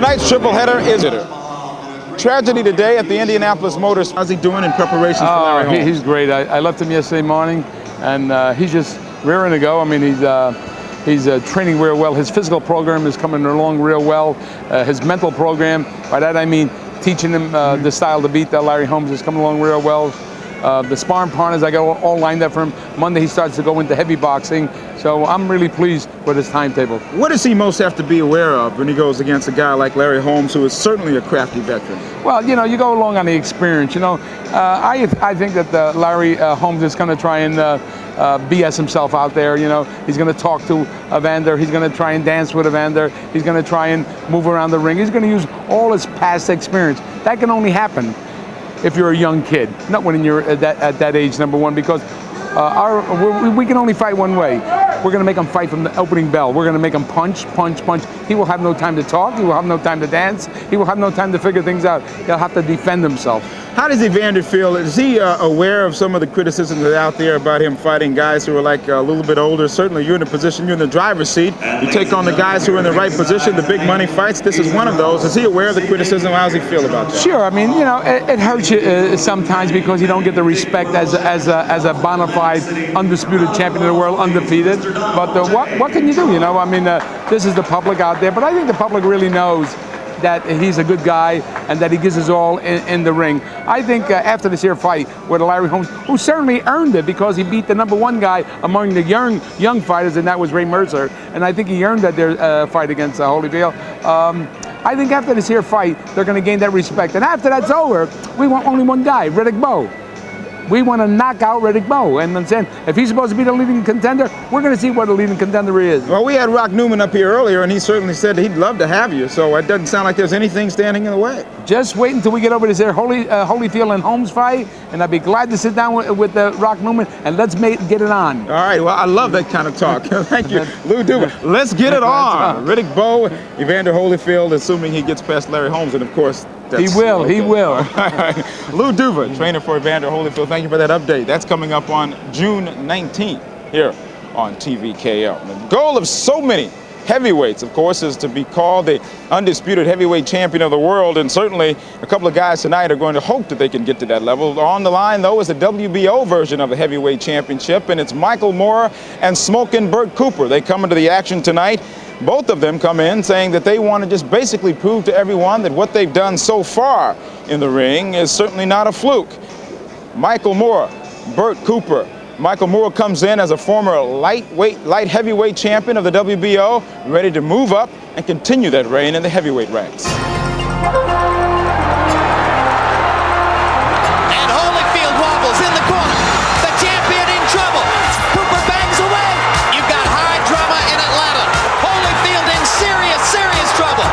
Tonight's triple header is tragedy today at the Indianapolis Motors. How's he doing in preparation for Larry Holmes? He's great. I left him yesterday morning, and he's just raring to go. I mean, he's training real well. His physical program is coming along real well. His mental program, by that I mean teaching him the style to beat Larry Holmes, is coming along real well. The sparring partners, I got all lined up for him. Monday he starts to go into heavy boxing, so I'm really pleased with his timetable. What does he most have to be aware of when he goes against a guy like Larry Holmes, who is certainly a crafty veteran? Well, you know, you go along on the experience. You know, I think that Larry Holmes is going to try and BS himself out there. You know, he's going to talk to Evander. He's going to try and dance with Evander. He's going to try and move around the ring. He's going to use all his past experience. That can only happen if you're a young kid, not when you're at that age, number one, because we can only fight one way. We're going to make him fight from the opening bell. We're going to make him punch, punch, punch. He will have no time to talk. He will have no time to dance. He will have no time to figure things out. He'll have to defend himself. How does Evander feel? Is he aware of some of the criticism that's out there about him fighting guys who are like a little bit older? Certainly you're in a position, you're in the driver's seat. You take on the guys who are in the right position, the big money fights. This is one of those. Is he aware of the criticism? How does he feel about that? Sure. I mean, you know, it hurts you sometimes because you don't get the respect as a bona fide, undisputed champion of the world, undefeated. But what can you do? You know, I mean, this is the public out there. But I think the public really knows that he's a good guy and that he gives his all in the ring. I think after this here fight with Larry Holmes, who certainly earned it because he beat the #1 guy among the young fighters, and that was Ray Mercer, and I think he earned that fight against Holyfield. I think after this here fight, they're going to gain that respect. And after that's over, we want only one guy, Riddick Bowe. We want to knock out Riddick Bowe. And I'm saying, if he's supposed to be the leading contender, we're going to see what a leading contender he is. Well, we had Rock Newman up here earlier, and he certainly said he'd love to have you. So it doesn't sound like there's anything standing in the way. Just wait until we get over this here Holyfield and Holmes fight, and I'd be glad to sit down with Rock Newman, and let's get it on. All right. Well, I love that kind of talk. Thank you, Lou Duva. Let's get it on. Riddick Bowe, Evander Holyfield, assuming he gets past Larry Holmes, and of course, he will. Okay. He will. Lou Duva, trainer for Evander Holyfield. Thank you for that update. That's coming up on June 19th here on TVKL. The goal of so many heavyweights, of course, is to be called the undisputed heavyweight champion of the world, and certainly a couple of guys tonight are going to hope that they can get to that level. On the line, though, is the WBO version of the heavyweight championship, and it's Michael Moorer and Smokin' Bert Cooper. They come into the action tonight. Both of them come in saying that they want to just basically prove to everyone that what they've done so far in the ring is certainly not a fluke. Michael Moorer, Bert Cooper. Michael Moorer comes in as a former light heavyweight champion of the WBO, ready to move up and continue that reign in the heavyweight ranks. And Holyfield wobbles in the corner. The champion in trouble. Cooper bangs away. You've got high drama in Atlanta. Holyfield in serious trouble.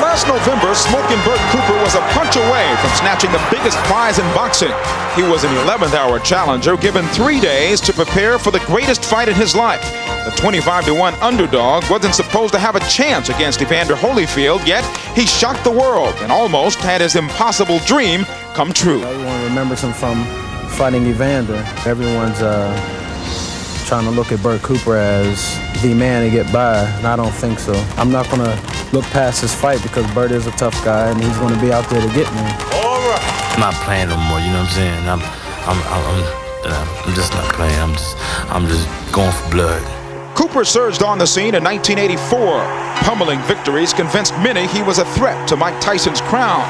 Last November, Smokin' Bert Cooper was a punch away from snatching the biggest prize in boxing. He was an 11th hour challenger given 3 days to prepare for the greatest fight in his life. The 25-1 underdog wasn't supposed to have a chance against Evander Holyfield, yet he shocked the world and almost had his impossible dream come true. Everyone remembers him from fighting Evander. Everyone's trying to look at Bert Cooper as the man to get by, and I don't think so. I'm not going to look past this fight because Bert is a tough guy, and he's going to be out there to get me. All right. I'm not playing no more, you know what I'm saying? I'm just not playing. I'm just going for blood. Cooper surged on the scene in 1984. Pummeling victories convinced many he was a threat to Mike Tyson's crown.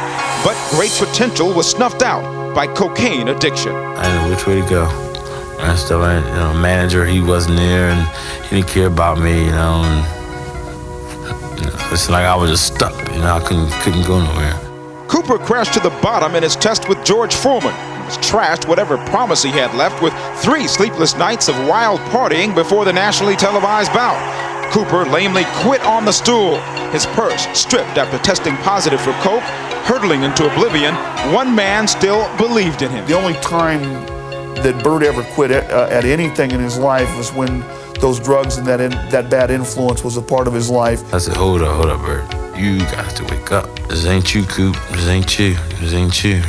But great potential was snuffed out by cocaine addiction. I didn't know which way to go. And stuff, manager, he wasn't there, and he didn't care about me, you know. And, it's like I was just stuck, you know. I couldn't go nowhere. Cooper crashed to the bottom in his test with George Foreman. He was trashed whatever promise he had left with 3 sleepless nights of wild partying before the nationally televised bout. Cooper lamely quit on the stool. His purse stripped after testing positive for coke. Hurtling into oblivion, one man still believed in him. The only time that Bert ever quit at anything in his life was when those drugs and that bad influence was a part of his life. I said, hold up, Bert. You got to wake up. This ain't you, Coop. This ain't you. This ain't you.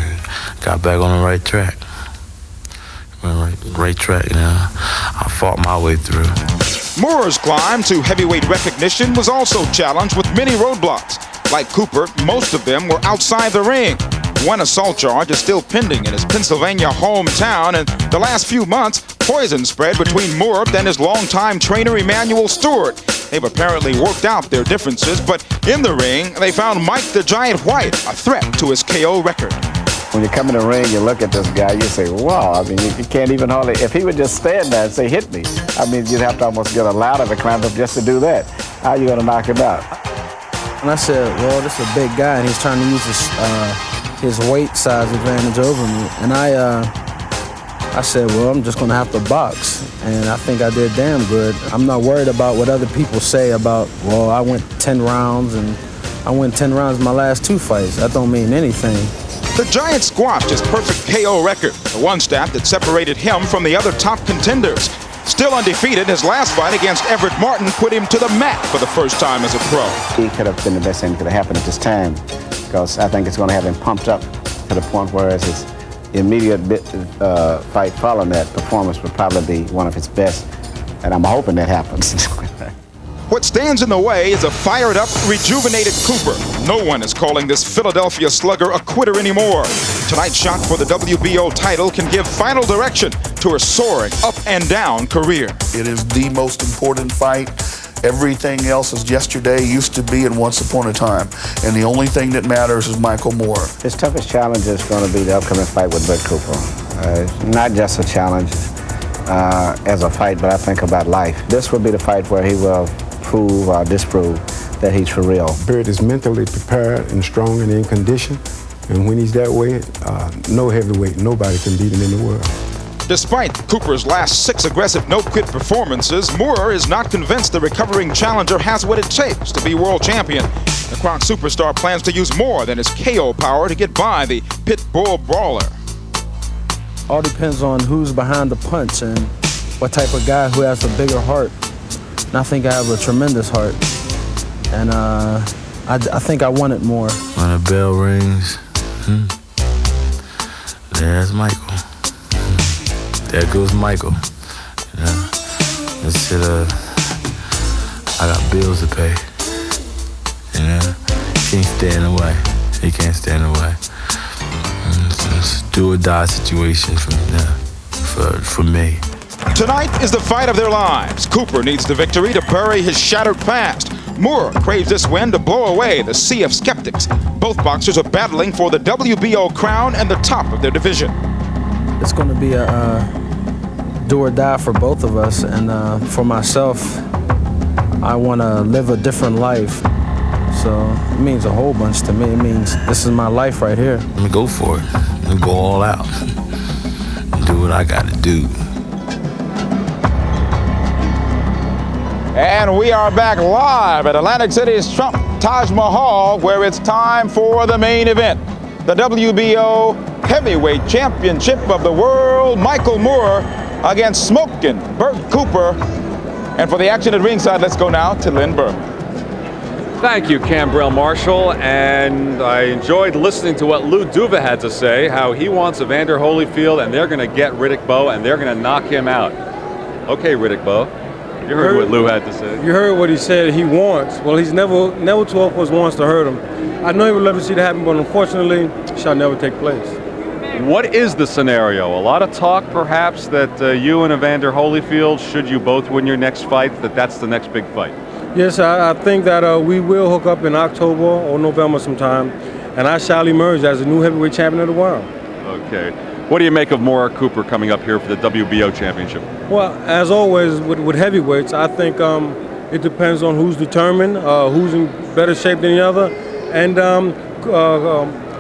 Got back on the right track. Right track, you know. I fought my way through. Moorer's climb to heavyweight recognition was also challenged with many roadblocks. Like Cooper, most of them were outside the ring. One assault charge is still pending in his Pennsylvania hometown, and the last few months, poison spread between Moore and his longtime trainer Emmanuel Stewart. They've apparently worked out their differences, but in the ring, they found Mike the Giant White a threat to his KO record. When you come in the ring, you look at this guy, you say, wow, I mean, you can't even hardly, if he would just stand there and say, hit me, I mean, you'd have to almost get a ladder to climb up just to do that. How are you going to knock him out? And I said, well, this is a big guy, and he's trying to use his weight size advantage over me. And I said, well, I'm just going to have to box. And I think I did damn good. I'm not worried about what other people say about, well, I went 10 rounds, and I went 10 rounds in my last 2 fights. That don't mean anything. The Giant squashed his perfect KO record, the one stat that separated him from the other top contenders. Still undefeated, his last fight against Everett Martin put him to the mat for the first time as a pro. He could have been the best thing that could have happened at this time, because I think it's going to have him pumped up to the point where his immediate fight following that performance would probably be one of his best, and I'm hoping that happens. What stands in the way is a fired-up, rejuvenated Cooper. No one is calling this Philadelphia slugger a quitter anymore. Tonight's shot for the WBO title can give final direction to her soaring up and down career. It is the most important fight. Everything else is yesterday, used to be, and once upon a time. And the only thing that matters is Michael Moore. His toughest challenge is going to be the upcoming fight with Bert Cooper. Not just a challenge as a fight, but I think about life. This will be the fight where he will prove or disprove that he's for real. Bert is mentally prepared and strong and in condition, and when he's that way, no heavyweight, nobody can beat him in the world. Despite Cooper's last 6 aggressive no-quit performances, Moore is not convinced the recovering challenger has what it takes to be world champion. The Croc superstar plans to use more than his KO power to get by the pit bull brawler. All depends on who's behind the punch and what type of guy who has a bigger heart. And I think I have a tremendous heart, and I think I want it more. When the bell rings, there's Michael. There goes Michael. You know, I got bills to pay. You know, he can't stand in the way. He can't stand in the way. It's a do or die situation for me. Tonight is the fight of their lives. Cooper needs the victory to bury his shattered past. Moore craves this win to blow away the sea of skeptics. Both boxers are battling for the WBO crown and the top of their division. It's going to be a do or die for both of us, and for myself, I want to live a different life. So it means a whole bunch to me. It means this is my life right here. Let me go for it. Let me go all out and do what I got to do. And we are back live at Atlantic City's Trump Taj Mahal, where it's time for the main event. The WBO Heavyweight Championship of the World, Michael Moore against smoking Bert Cooper. And for the action at ringside, let's go now to Lynn Burke. Thank you, Cambrell Marshall, and I enjoyed listening to what Lou Duva had to say, how he wants Evander Holyfield, and they're going to get Riddick Bowe, and they're going to knock him out. Okay, Riddick Bowe. You heard what Lou had to say. You heard what he said he wants. Well, he's never too old for his wants to hurt him. I know he would love to see that happen, but unfortunately, it shall never take place. What is the scenario? A lot of talk, perhaps, that you and Evander Holyfield, should you both win your next fight, that's the next big fight. Yes, I think that we will hook up in October or November sometime, and I shall emerge as the new heavyweight champion of the world. Okay. What do you make of Moore Cooper coming up here for the WBO championship? Well, as always with heavyweights, I think it depends on who's determined, who's in better shape than the other, and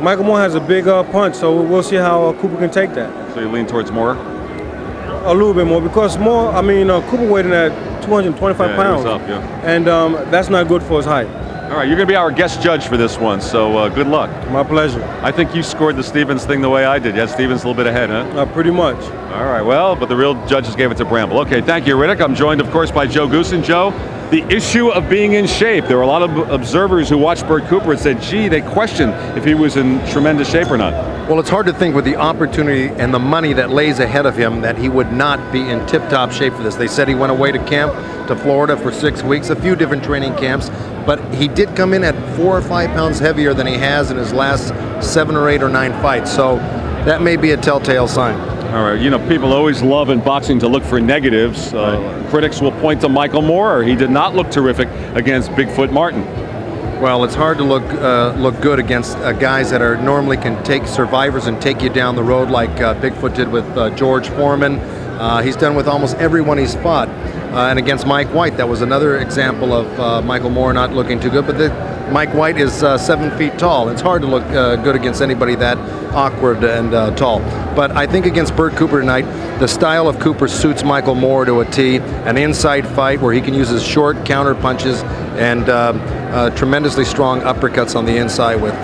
Michael Moore has a big punch, so we'll see how Cooper can take that. So you lean towards Moore? A little bit more, because Cooper weighed in at 225 pounds, he was up, yeah. and that's not good for his height. All right, you're going to be our guest judge for this one, so good luck. My pleasure. I think you scored the Stevens thing the way I did. You had Stevens a little bit ahead, huh? Pretty much. All right, well, but the real judges gave it to Bramble. Okay, thank you, Riddick. I'm joined, of course, by Joe Goosen. Joe, the issue of being in shape. There were a lot of observers who watched Bert Cooper and said, gee, they questioned if he was in tremendous shape or not. Well, it's hard to think with the opportunity and the money that lays ahead of him that he would not be in tip-top shape for this. They said he went away to camp to Florida for 6 weeks, a few different training camps, but he did come in at 4 or 5 pounds heavier than he has in his last 7 or 8 or 9 fights. So that may be a telltale sign. All right, you know, people always love in boxing to look for negatives. Critics will point to Michael Moore. He did not look terrific against Bigfoot Martin. Well, it's hard to look good against guys that are normally can take survivors and take you down the road like Bigfoot did with George Foreman. He's done with almost everyone he's fought. And against Mike White, that was another example of Michael Moore not looking too good. But Mike White is 7 feet tall. It's hard to look good against anybody that awkward and tall. But I think against Bert Cooper tonight, the style of Cooper suits Michael Moore to a T. An inside fight where he can use his short counter punches and tremendously strong uppercuts on the inside with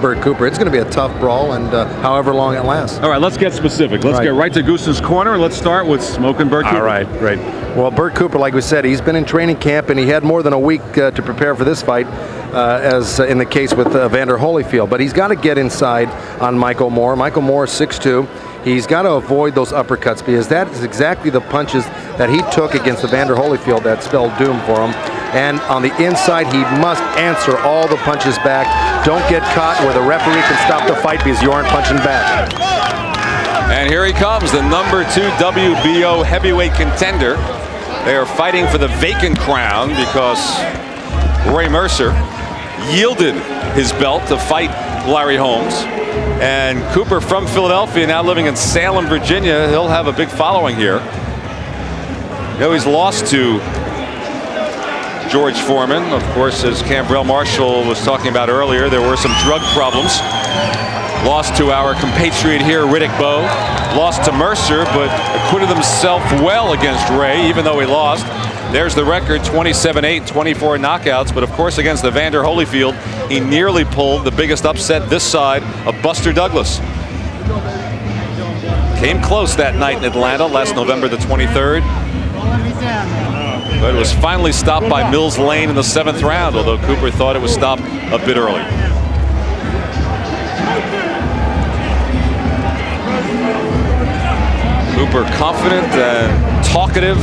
Bert Cooper. It's going to be a tough brawl, and however long it lasts. All right, let's get specific. Let's get right to Goosen's corner. Let's start with Smoking Bert Cooper. All right, great. Well, Bert Cooper, like we said, he's been in training camp, and he had more than a week to prepare for this fight, as in the case with Evander Holyfield. But he's got to get inside on Michael Moore. Michael Moore is 6'2". He's got to avoid those uppercuts because that is exactly the punches that he took against Evander Holyfield that spelled doom for him. And on the inside, he must answer all the punches back. Don't get caught where the referee can stop the fight because you aren't punching back. And here he comes, the number 2 WBO heavyweight contender. They are fighting for the vacant crown because Roy Mercer yielded his belt to fight Larry Holmes. And Cooper from Philadelphia, now living in Salem, Virginia, he'll have a big following here. You know, he's lost to George Foreman. Of course, as Cambrell Marshall was talking about earlier, there were some drug problems. Lost to our compatriot here, Riddick Bowe. Lost to Mercer, but acquitted himself well against Ray, even though he lost. There's the record, 27-8, 24 knockouts. But of course, against Evander Holyfield, he nearly pulled the biggest upset this side of Buster Douglas. Came close that night in Atlanta, last November the 23rd. But it was finally stopped by Mills Lane in the 7th round, although Cooper thought it was stopped a bit early. Cooper confident and talkative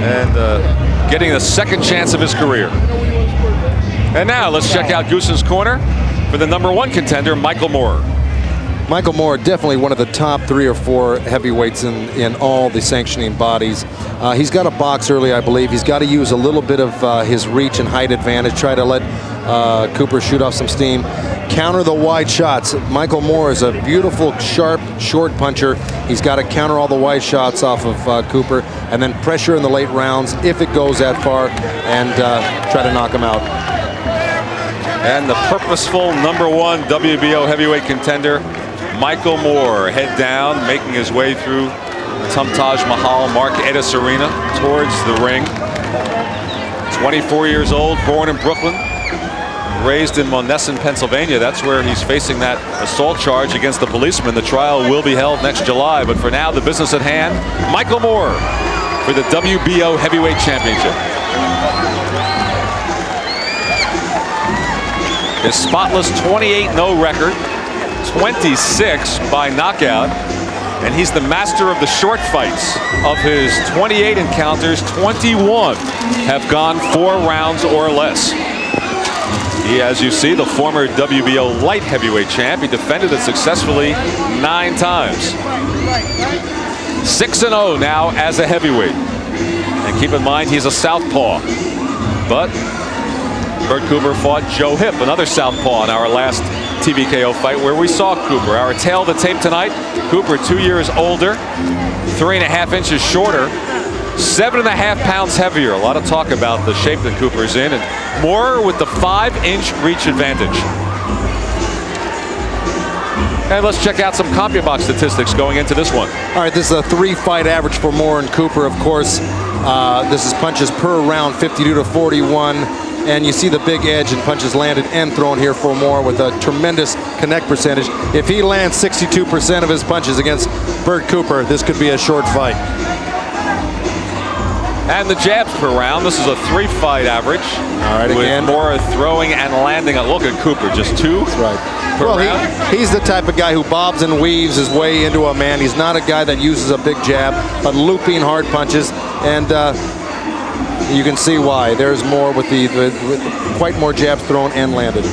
and getting the second chance of his career. And now let's check out Goosen's corner for the number 1 contender, Michael Moore. Michael Moore, definitely one of the top 3 or 4 heavyweights in all the sanctioning bodies. He's got to box early, I believe. He's got to use a little bit of his reach and height advantage, try to let Cooper shoot off some steam. Counter the wide shots. Michael Moore is a beautiful, sharp, short puncher. He's got to counter all the wide shots off of Cooper and then pressure in the late rounds if it goes that far and try to knock him out. And the purposeful number 1 WBO heavyweight contender, Michael Moore, head down, making his way through Taj Mahal, Mark Edis Arena towards the ring. 24 years old, born in Brooklyn, raised in Monessen, Pennsylvania. That's where he's facing that assault charge against the policeman. The trial will be held next July, but for now, the business at hand, Michael Moore for the WBO Heavyweight Championship. His spotless 28-0 record, 26 by knockout, and he's the master of the short fights. Of his 28 encounters, 21 have gone 4 rounds or less. He, as you see, the former WBO light heavyweight champ. He defended it successfully 9 times. 6-0 now as a heavyweight. And keep in mind, he's a southpaw. But Bert Cooper fought Joe Hipp, another southpaw, in our last TVKO fight where we saw Cooper. Our tail of the tape tonight, Cooper 2 years older, 3.5 inches shorter, 7.5 pounds heavier. A lot of talk about the shape that Cooper's in, and Moore with the 5-inch reach advantage. And let's check out some CompuBox statistics going into this one. All right, this is a 3-fight average for Moore and Cooper, of course. This is punches per round, 52 to 41. And you see the big edge in punches landed and thrown here for Moore with a tremendous connect percentage. If he lands 62% of his punches against Bert Cooper, this could be a short fight. And the jabs per round. This is a 3-fight average. All right, with again. more throwing and landing. Look at Cooper, just 2. That's right. Per Well, round. he's the type of guy who bobs and weaves his way into a man. He's not a guy that uses a big jab, but looping hard punches. And you can see why. There's more with quite more jabs thrown and landed.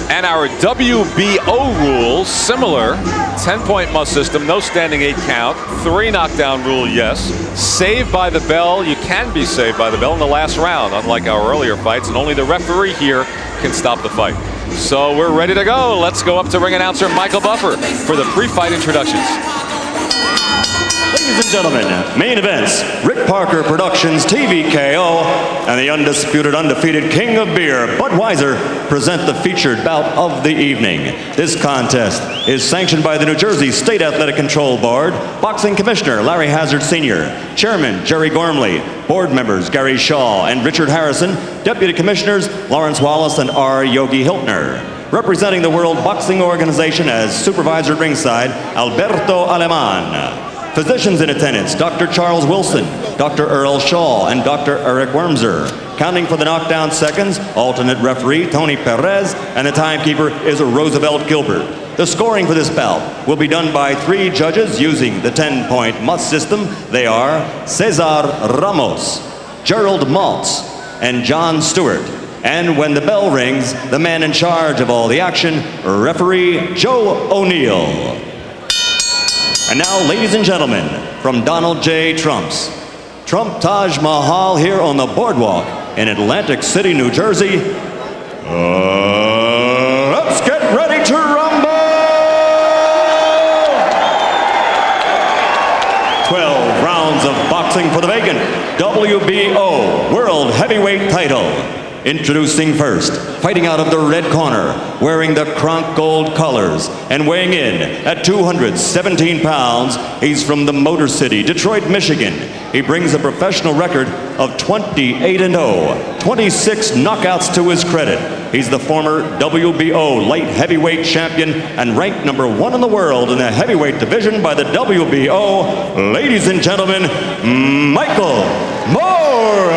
And our WBO rules, similar. 10-point must system, no standing 8 count. 3 knockdown rule, yes. Saved by the bell, you can be saved by the bell in the last round, unlike our earlier fights, and only the referee here can stop the fight. So we're ready to go. Let's go up to ring announcer Michael Buffer for the pre-fight introductions. Ladies and gentlemen, main events, Rick Parker Productions TVKO and the undisputed, undefeated king of beer, Budweiser, present the featured bout of the evening. This contest is sanctioned by the New Jersey State Athletic Control Board, Boxing Commissioner Larry Hazard Sr., Chairman Jerry Gormley, Board members Gary Shaw and Richard Harrison, Deputy Commissioners Lawrence Wallace and R. Yogi Hiltner. Representing the World Boxing Organization as supervisor at ringside, Alberto Aleman. Physicians in attendance, Dr. Charles Wilson, Dr. Earl Shaw, and Dr. Eric Wormser. Counting for the knockdown seconds, alternate referee Tony Perez, and the timekeeper is Roosevelt Gilbert. The scoring for this bout will be done by 3 judges using the 10-point must system. They are Cesar Ramos, Gerald Maltz, and John Stewart. And when the bell rings, the man in charge of all the action, referee Joe O'Neill. And now, ladies and gentlemen, from Donald J. Trump's Trump Taj Mahal here on the boardwalk in Atlantic City, New Jersey. Let's get ready to rumble! 12 rounds of boxing for the vacant WBO World Heavyweight title. Introducing first, fighting out of the red corner, wearing the Kronk Gold colors, and weighing in at 217 pounds, he's from the Motor City, Detroit, Michigan. He brings a professional record of 28-0, 26 knockouts to his credit. He's the former WBO light heavyweight champion and ranked #1 in the world in the heavyweight division by the WBO. Ladies and gentlemen, Michael Moore.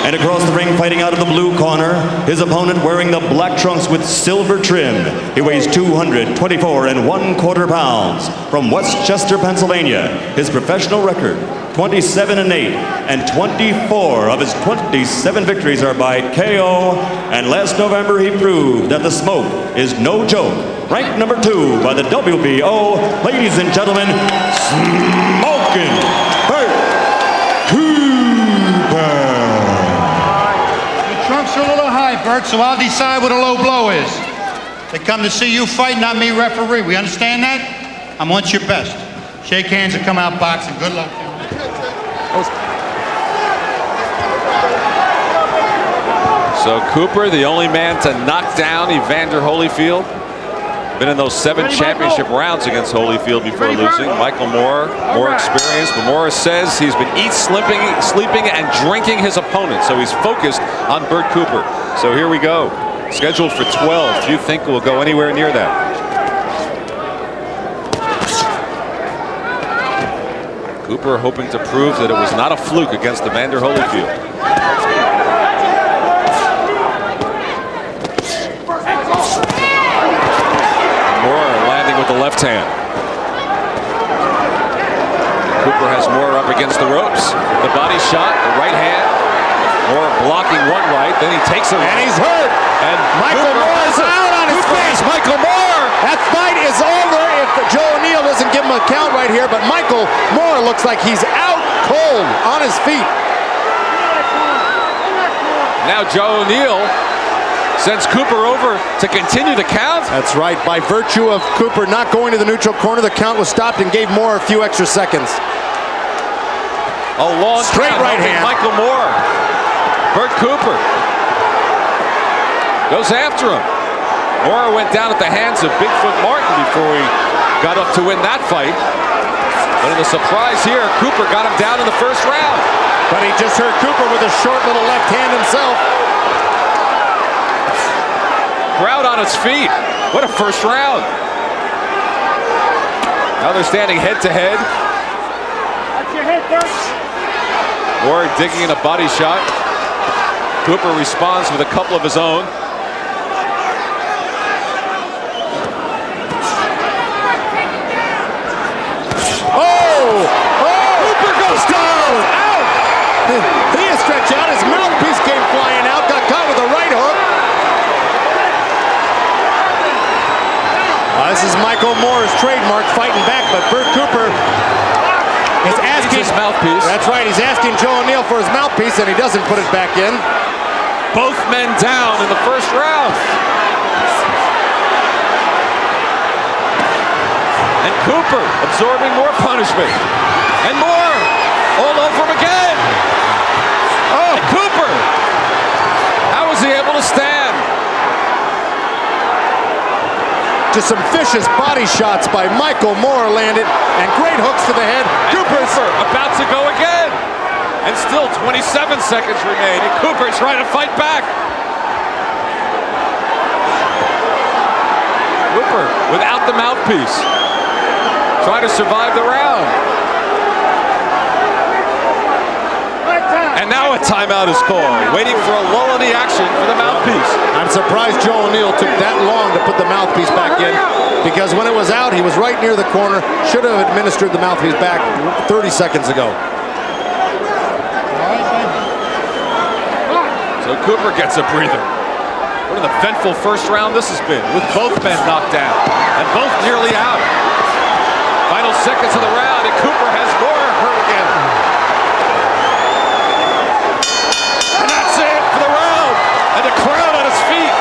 And across the ring, fighting out of the blue corner, his opponent wearing the black trunks with silver trim. He weighs 224 1/4 pounds from Westchester, Pennsylvania. His professional record, 27-8, and 24 of his 27 victories are by KO. And last November, he proved that the smoke is no joke. Ranked #2 by the WBO, ladies and gentlemen, Smoking Bert Cooper. Trunk's a little high, Bert, so I'll decide what a low blow is. They come to see you fight, not me referee. We understand that? I want your best. Shake hands and come out boxing. Good luck. So Cooper, the only man to knock down Evander Holyfield. Been in those 7 championship rounds against Holyfield before losing. Michael Moore, more experienced, but Moore says he's been sleeping, and drinking his opponent, so he's focused on Bert Cooper. So here we go. Scheduled for 12. Do you think we'll go anywhere near that? Cooper hoping to prove that it was not a fluke against Evander Holyfield. The left hand. Cooper has Moore up against the ropes. The body shot, the right hand. Moore blocking one right, then he takes it. And he's hurt. And Michael Moore is out on his face. Michael Moore. That fight is over if Joe O'Neill doesn't give him a count right here. But Michael Moore looks like he's out cold on his feet. Now Joe O'Neill sends Cooper over to continue the count. That's right. By virtue of Cooper not going to the neutral corner, the count was stopped and gave Moore a few extra seconds. A long straight right hand. Michael Moore. Bert Cooper goes after him. Moore went down at the hands of Bigfoot Martin before he got up to win that fight. But in the surprise here, Cooper got him down in the first round. But he just hurt Cooper with a short little left hand himself. Crowd on its feet. What a first round. Now they're standing head to head. Moore digging in a body shot. Cooper responds with a couple of his own. Cooper goes down! Out! He is stretched out. His mouthpiece came flying out. Got caught with a right hook. This is Michael Moore's trademark, fighting back, but Bert Cooper is asking his mouthpiece. That's right. He's asking Joe O'Neill for his mouthpiece, and he doesn't put it back in. Both men down in the first round. And Cooper absorbing more punishment. And more. All over him again. Oh, and Cooper. How was he able to stand? Just some vicious body shots by Michael Moore landed, and great hooks to the head. Cooper's about to go again. And still 27 seconds remain. And Cooper trying to fight back. Cooper without the mouthpiece. Trying to survive the round. And now a timeout is called, waiting for a lull in the action for the mouthpiece. I'm surprised Joe O'Neill took that long to put the mouthpiece back in, because when it was out, he was right near the corner. Should have administered the mouthpiece back 30 seconds ago. So Cooper gets a breather. What an eventful first round this has been, with both men knocked down and both nearly out. Final seconds of the round, and Cooper has more hurt again. And that's it for the round. And the crowd on his feet.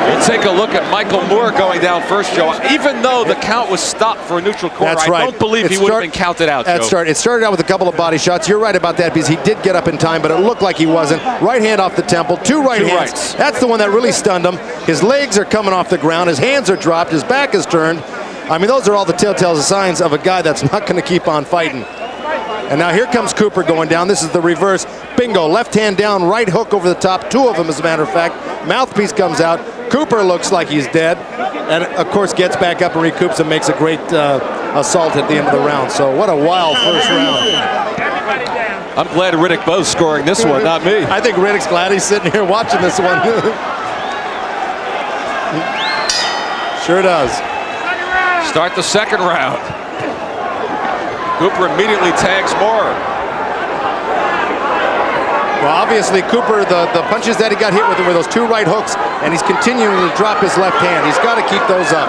We'll take a look at Michael Moore going down first, Joe. Even though the count was stopped for a neutral corner, That's right. I don't believe he would have been counted out, Joe. It started out with a couple of body shots. You're right about that, because he did get up in time, but it looked like he wasn't. Right hand off the temple, two hands. rights. That's the one that really stunned him. His legs are coming off the ground. His hands are dropped. His back is turned. I mean, those are all the telltale signs of a guy that's not going to keep on fighting. And now here comes Cooper going down. This is the reverse. Bingo. Left hand down, right hook over the top. Two of them, as a matter of fact. Mouthpiece comes out. Cooper looks like he's dead. And, of course, gets back up and recoups and makes a great assault at the end of the round. So what a wild first round. I'm glad Riddick Bowe's scoring this one, not me. I think Riddick's glad he's sitting here watching this one. Sure does. Start the second round. Cooper immediately tags Moore. Well, obviously, Cooper, the punches that he got hit with were those two right hooks, and he's continuing to drop his left hand. He's got to keep those up.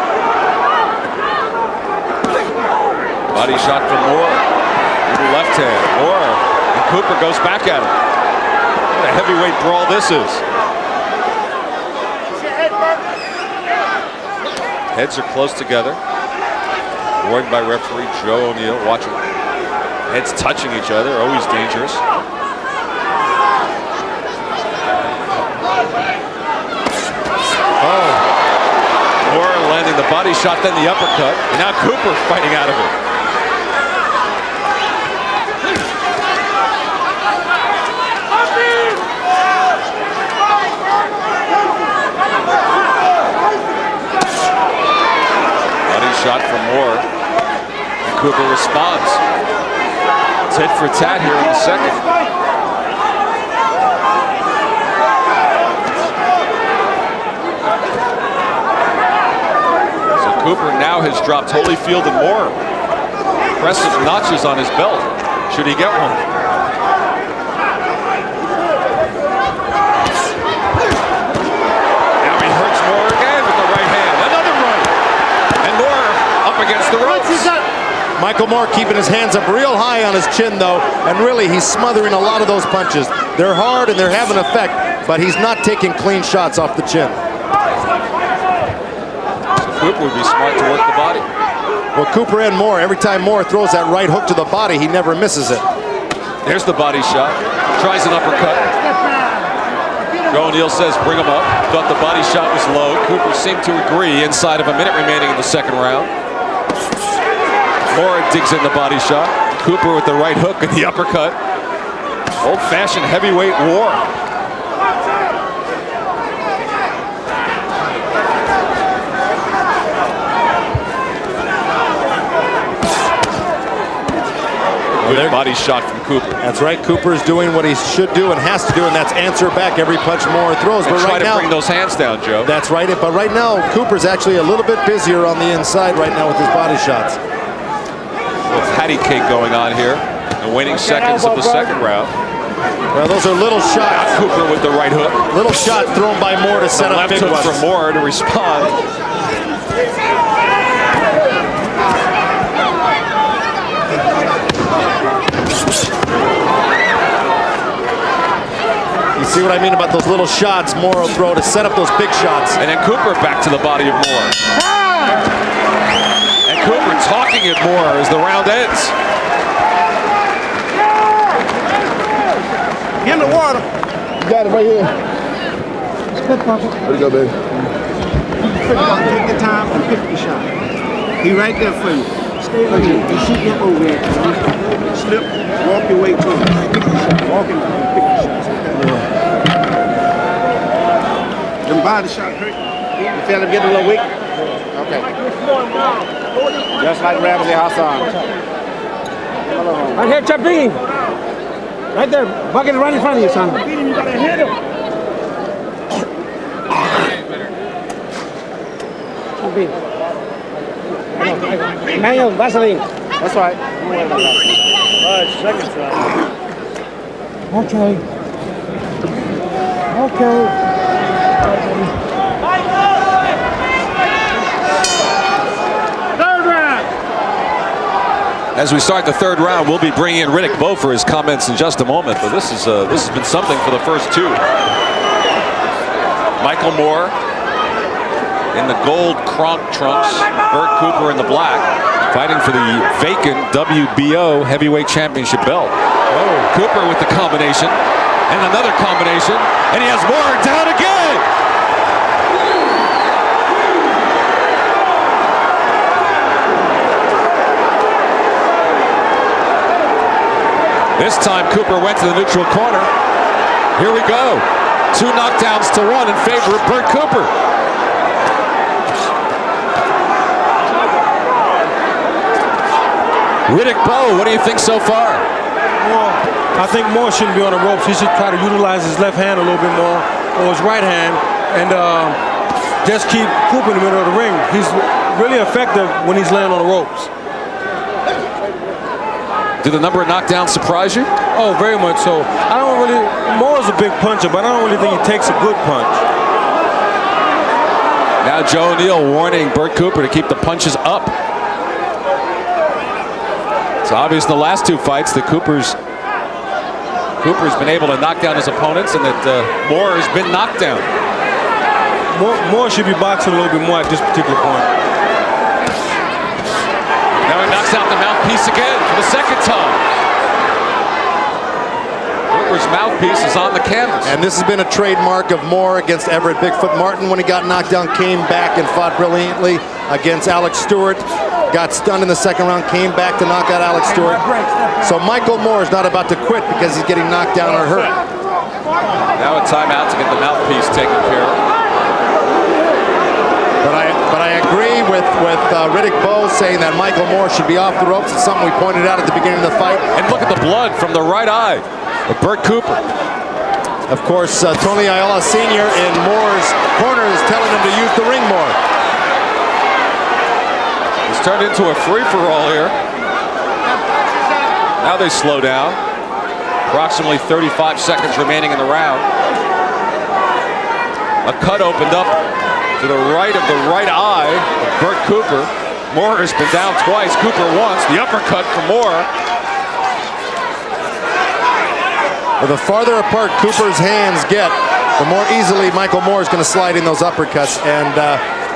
Body shot from Moore. With the left hand. Moore. And Cooper goes back at him. What a heavyweight brawl this is. Heads are close together. Warned by referee Joe O'Neill, watching heads touching each other, always dangerous. Oh, Moore landing the body shot, then the uppercut, and now Cooper fighting out of it. Body shot from Moore. Cooper responds. Tit for tat here in the second. So Cooper now has dropped Holyfield and Moore. Impressive notches on his belt, should he get one. Now he hurts Moore again with the right hand. Another right. And Moore up against the ropes. Michael Moore keeping his hands up real high on his chin, though, and really he's smothering a lot of those punches. They're hard and they're having effect, but he's not taking clean shots off the chin. So Cooper would be smart to work the body. Well, Cooper and Moore, every time Moore throws that right hook to the body, he never misses it. There's the body shot. Tries an uppercut. Joe O'Neill says bring him up. Thought the body shot was low. Cooper seemed to agree inside of a minute remaining in the second round. Moore digs in the body shot. Cooper with the right hook and the uppercut. Old-fashioned heavyweight war. Good body shot from Cooper. That's right. Cooper's doing what he should do and has to do, and that's answer back every punch Moore throws. But right try to now, bring those hands down, Joe. That's right. But right now, Cooper's actually a little bit busier on the inside right now with his body shots. A little patty cake going on here. The waning seconds of the second round. Well, those are little shots. Cooper with the right hook. Little shot thrown by Moore to set up big ones. Left hook from Moore to respond. See what I mean about those little shots Moore will throw to set up those big shots. And then Cooper back to the body of Moore. And Cooper talking at Moore as the round ends. In the water. You got it right here. Where'd you go, baby? Take the time and pick the shot. He right there for you. Stay right here. You shoot him over there. Slip, walk your way to him. Pick the shot. Walk him down and pick the shot. Them body shot hurt. You feel him getting a little weak? Okay. Just like Ramsey Hassan. Right here, Chabin. Right there. Bucket right in front of you, son. You gotta hit him. Chabin. Manuel, Vaseline. That's right. Don't worry about that. All right, second shot. Okay. Okay. As we start the third round, we'll be bringing in Riddick Bowe for his comments in just a moment. But this has been something for the first two. Michael Moore in the gold Kronk trunks, Bert Cooper in the black, fighting for the vacant WBO heavyweight championship belt. Cooper with the combination and another combination, and he has Moore down again. This time Cooper went to the neutral corner. Here we go. 2 knockdowns to 1 in favor of Bert Cooper. Riddick Bowe, what do you think so far? I think Moore shouldn't be on the ropes. He should try to utilize his left hand a little bit more, or his right hand, and just keep Cooper in the middle of the ring. He's really effective when he's laying on the ropes. Did the number of knockdowns surprise you? Oh, very much so. I don't really, Moore's a big puncher, but I don't really think he takes a good punch. Now Joe O'Neill warning Bert Cooper to keep the punches up. It's obvious in the last 2 fights that Cooper's been able to knock down his opponents and that Moore has been knocked down. Moore should be boxing a little bit more at this particular point. Now he knocks out the mouthpiece again for the second time. Cooper's mouthpiece is on the canvas. And this has been a trademark of Moore against Everett Bigfoot Martin when he got knocked down, came back and fought brilliantly against Alex Stewart. Got stunned in the second round, came back to knock out Alex Stewart. So Michael Moore is not about to quit because he's getting knocked down or hurt. Now a timeout to get the mouthpiece taken care of. But I agree with Riddick Bowe saying that Michael Moore should be off the ropes. It's something we pointed out at the beginning of the fight. And look at the blood from the right eye of Bert Cooper. Of course, Tony Ayala Sr. in Moore's corner is telling him to use the ring more. It's turned into a free-for-all here. Now they slow down. Approximately 35 seconds remaining in the round. A cut opened up to the right of the right eye of Bert Cooper. Moore has been down twice. Cooper once. The uppercut from Moore. Well, the farther apart Cooper's hands get, the more easily Michael Moore is going to slide in those uppercuts, and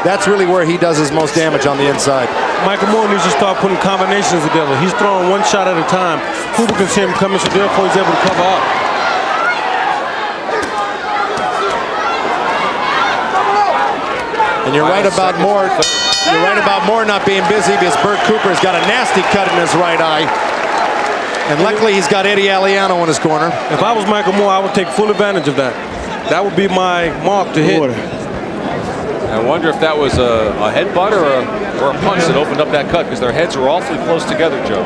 that's really where he does his most damage on the inside. Michael Moore needs to start putting combinations together. He's throwing one shot at a time. Cooper can see him coming, so therefore he's able to cover up. And you're right about Moore. You're right about Moore not being busy because Bert Cooper's got a nasty cut in his right eye. And luckily he's got Eddie Aliano in his corner. If I was Michael Moore, I would take full advantage of that. That would be my mark to hit. I wonder if that was a headbutt or a punch that opened up that cut, because their heads are awfully close together, Joe.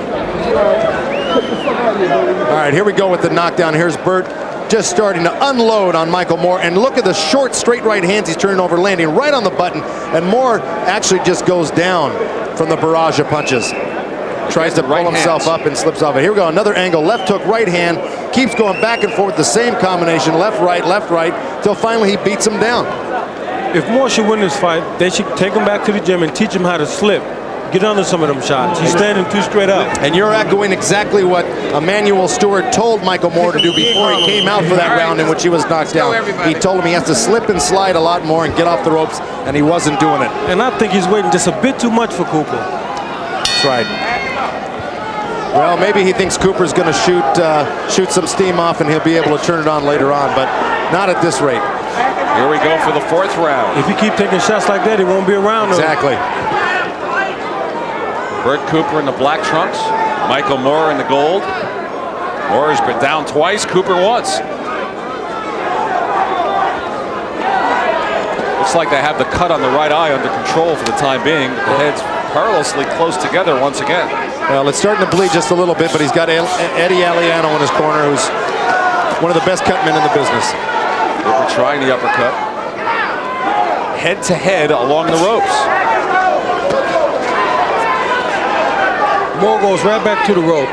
All right, here we go with the knockdown. Here's Bert just starting to unload on Michael Moore. And look at the short, straight right hands he's turning over, landing right on the button. And Moore actually just goes down from the barrage of punches. Tries to pull himself up and slips off it. Here we go, another angle. Left hook, right hand. Keeps going back and forth, the same combination. Left, right, till finally he beats him down. If Moore should win this fight, they should take him back to the gym and teach him how to slip. Get under some of them shots. He's standing too straight up. And you're echoing exactly what Emmanuel Stewart told Michael Moore to do before he came out for that round in which he was knocked down. He told him he has to slip and slide a lot more and get off the ropes, and he wasn't doing it. And I think he's waiting just a bit too much for Cooper. That's right. Well, maybe he thinks Cooper's going to shoot some steam off and he'll be able to turn it on later on, but not at this rate. Here we go for the 4th round. If you keep taking shots like that, he won't be around. Exactly. Bert Cooper in the black trunks, Michael Moore in the gold. Moore has been down twice, Cooper once. Looks like they have the cut on the right eye under control for the time being. The heads perilously close together once again. Well, it's starting to bleed just a little bit, but he's got Eddie Aliano in his corner, who's one of the best cut men in the business. Cooper trying the uppercut. Head to head along the ropes. Moore goes right back to the rope.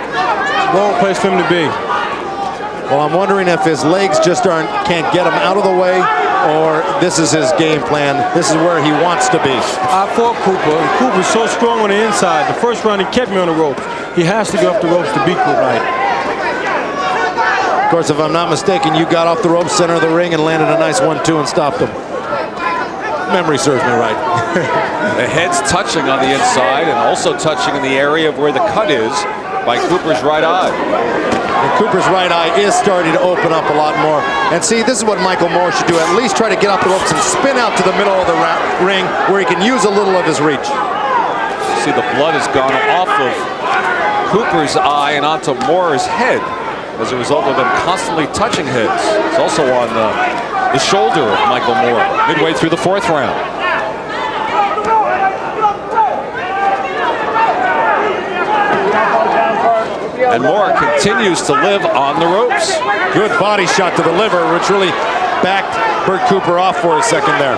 Wrong place for him to be. Well, I'm wondering if his legs just can't get him out of the way, or this is his game plan. This is where he wants to be. I fought Cooper, and Cooper's so strong on the inside. The first round, he kept me on the ropes. He has to get off the ropes to beat Cooper. Right. Of course, if I'm not mistaken, you got off the ropes, center of the ring, and landed a nice 1-2 and stopped him. Memory serves me right. The head's touching on the inside and also touching in the area of where the cut is by Cooper's right eye. And Cooper's right eye is starting to open up a lot more. And see, this is what Michael Moore should do. At least try to get off the ropes and spin out to the middle of the ring where he can use a little of his reach. See, the blood has gone off of Cooper's eye and onto Moore's head as a result of them constantly touching heads. It's also on the shoulder of Michael Moore midway through the 4th round. And Moore continues to live on the ropes. Good body shot to the liver, which really backed Bert Cooper off for a second there.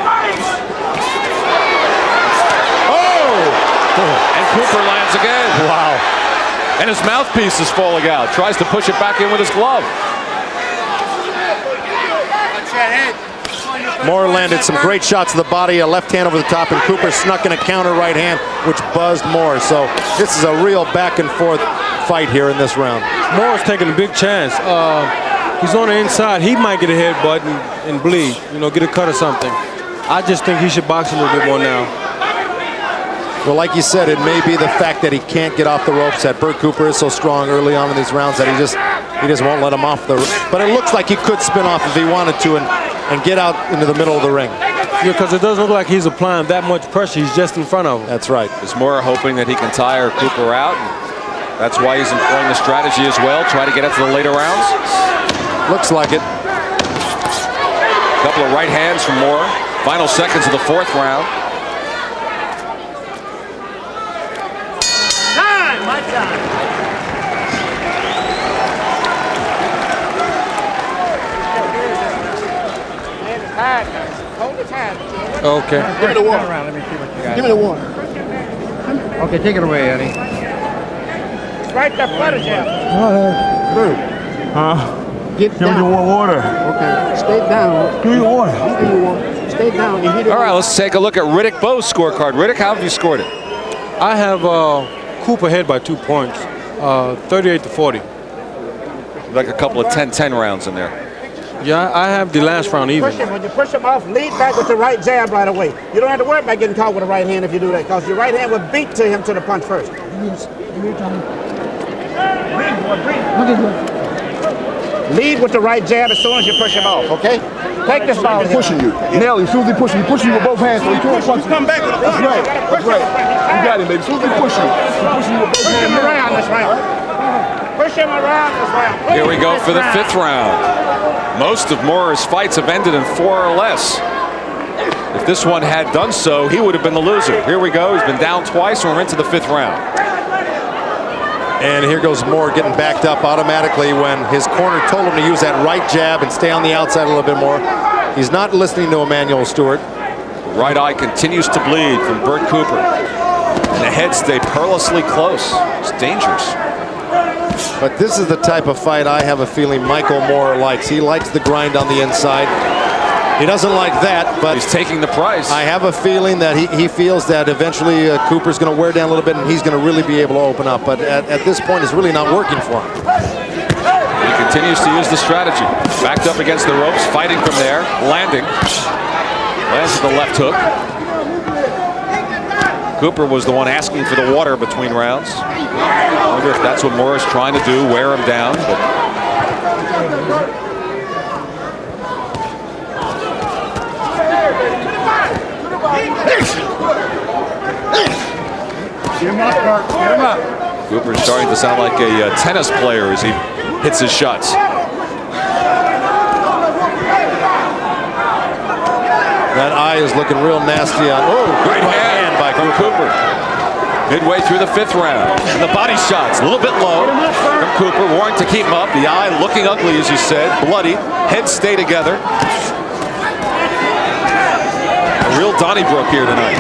Oh! And Cooper lands again. Wow. And his mouthpiece is falling out. Tries to push it back in with his glove. Moore landed some great shots to the body, a left hand over the top, and Cooper snuck in a counter right hand, which buzzed Moore. So this is a real back and forth fight here in this round. Moore's taking a big chance. He's on the inside. He might get a headbutt and bleed, get a cut or something. I just think he should box a little bit more now. Well, like you said, it may be the fact that he can't get off the ropes, that Bert Cooper is so strong early on in these rounds that he just won't let him off the ropes. But it looks like he could spin off if he wanted to and get out into the middle of the ring. Yeah, because it doesn't look like he's applying that much pressure. He's just in front of him. That's right. Is Moore hoping that he can tire Cooper out? That's why he's employing the strategy as well, try to get into the later rounds. Looks like it. A couple of right hands from Moore. Final seconds of the 4th round. Time, my time. Hold his hand. Okay. Give me the water. Let me see what you got. Give me the water. Okay, take it away, Eddie. Right there, flutter jab. Get down. Give me the water. Okay, stay down. Give me the water. Give me the water. Stay down. And hit it. All right, let's take a look at Riddick Bowe's scorecard. Riddick, how have you scored it? I have Cooper ahead by 2 points, 38-40. Like a couple of 10-10 rounds in there. Yeah, I have the last round even. Push him. When you push him off, lead back with the right jab right away. You don't have to worry about getting caught with the right hand if you do that, because your right hand will beat to him to the punch first. Lead with the right jab as soon as you push him off, okay? Take this ball. He's pushing you. Nail him. As soon as he push you with both hands, so he can't punch you. Come back with a That's right. That's right. You got him, baby. As soon as he push you with both Push him hands. around this round. Push him around this round. Here we go for the 5th round. Most of Moore's fights have ended in 4 or less. If this one had done so, he would have been the loser. Here we go. He's been down twice, and we're into the 5th round. And here goes Moore getting backed up automatically when his corner told him to use that right jab and stay on the outside a little bit more. He's not listening to Emmanuel Stewart. Right eye continues to bleed from Bert Cooper. And the heads stay perilously close. It's dangerous. But this is the type of fight I have a feeling Michael Moore likes. He likes the grind on the inside. He doesn't like that, but he's taking the price. I have a feeling that he feels that eventually Cooper's going to wear down a little bit and he's going to really be able to open up. But at this point, it's really not working for him. He continues to use the strategy. Backed up against the ropes, fighting from there, landing. Lands with the left hook. Cooper was the one asking for the water between rounds. I wonder if that's what Moore is trying to do, wear him down. But Cooper is starting to sound like a tennis player as he hits his shots. That eye is looking real nasty on. Oh, great hand by Cooper. Midway through the 5th round. And the body shots a little bit low from Cooper, wanting to keep him up. The eye looking ugly, as you said, bloody. Heads stay together. A real Donnybrook here tonight.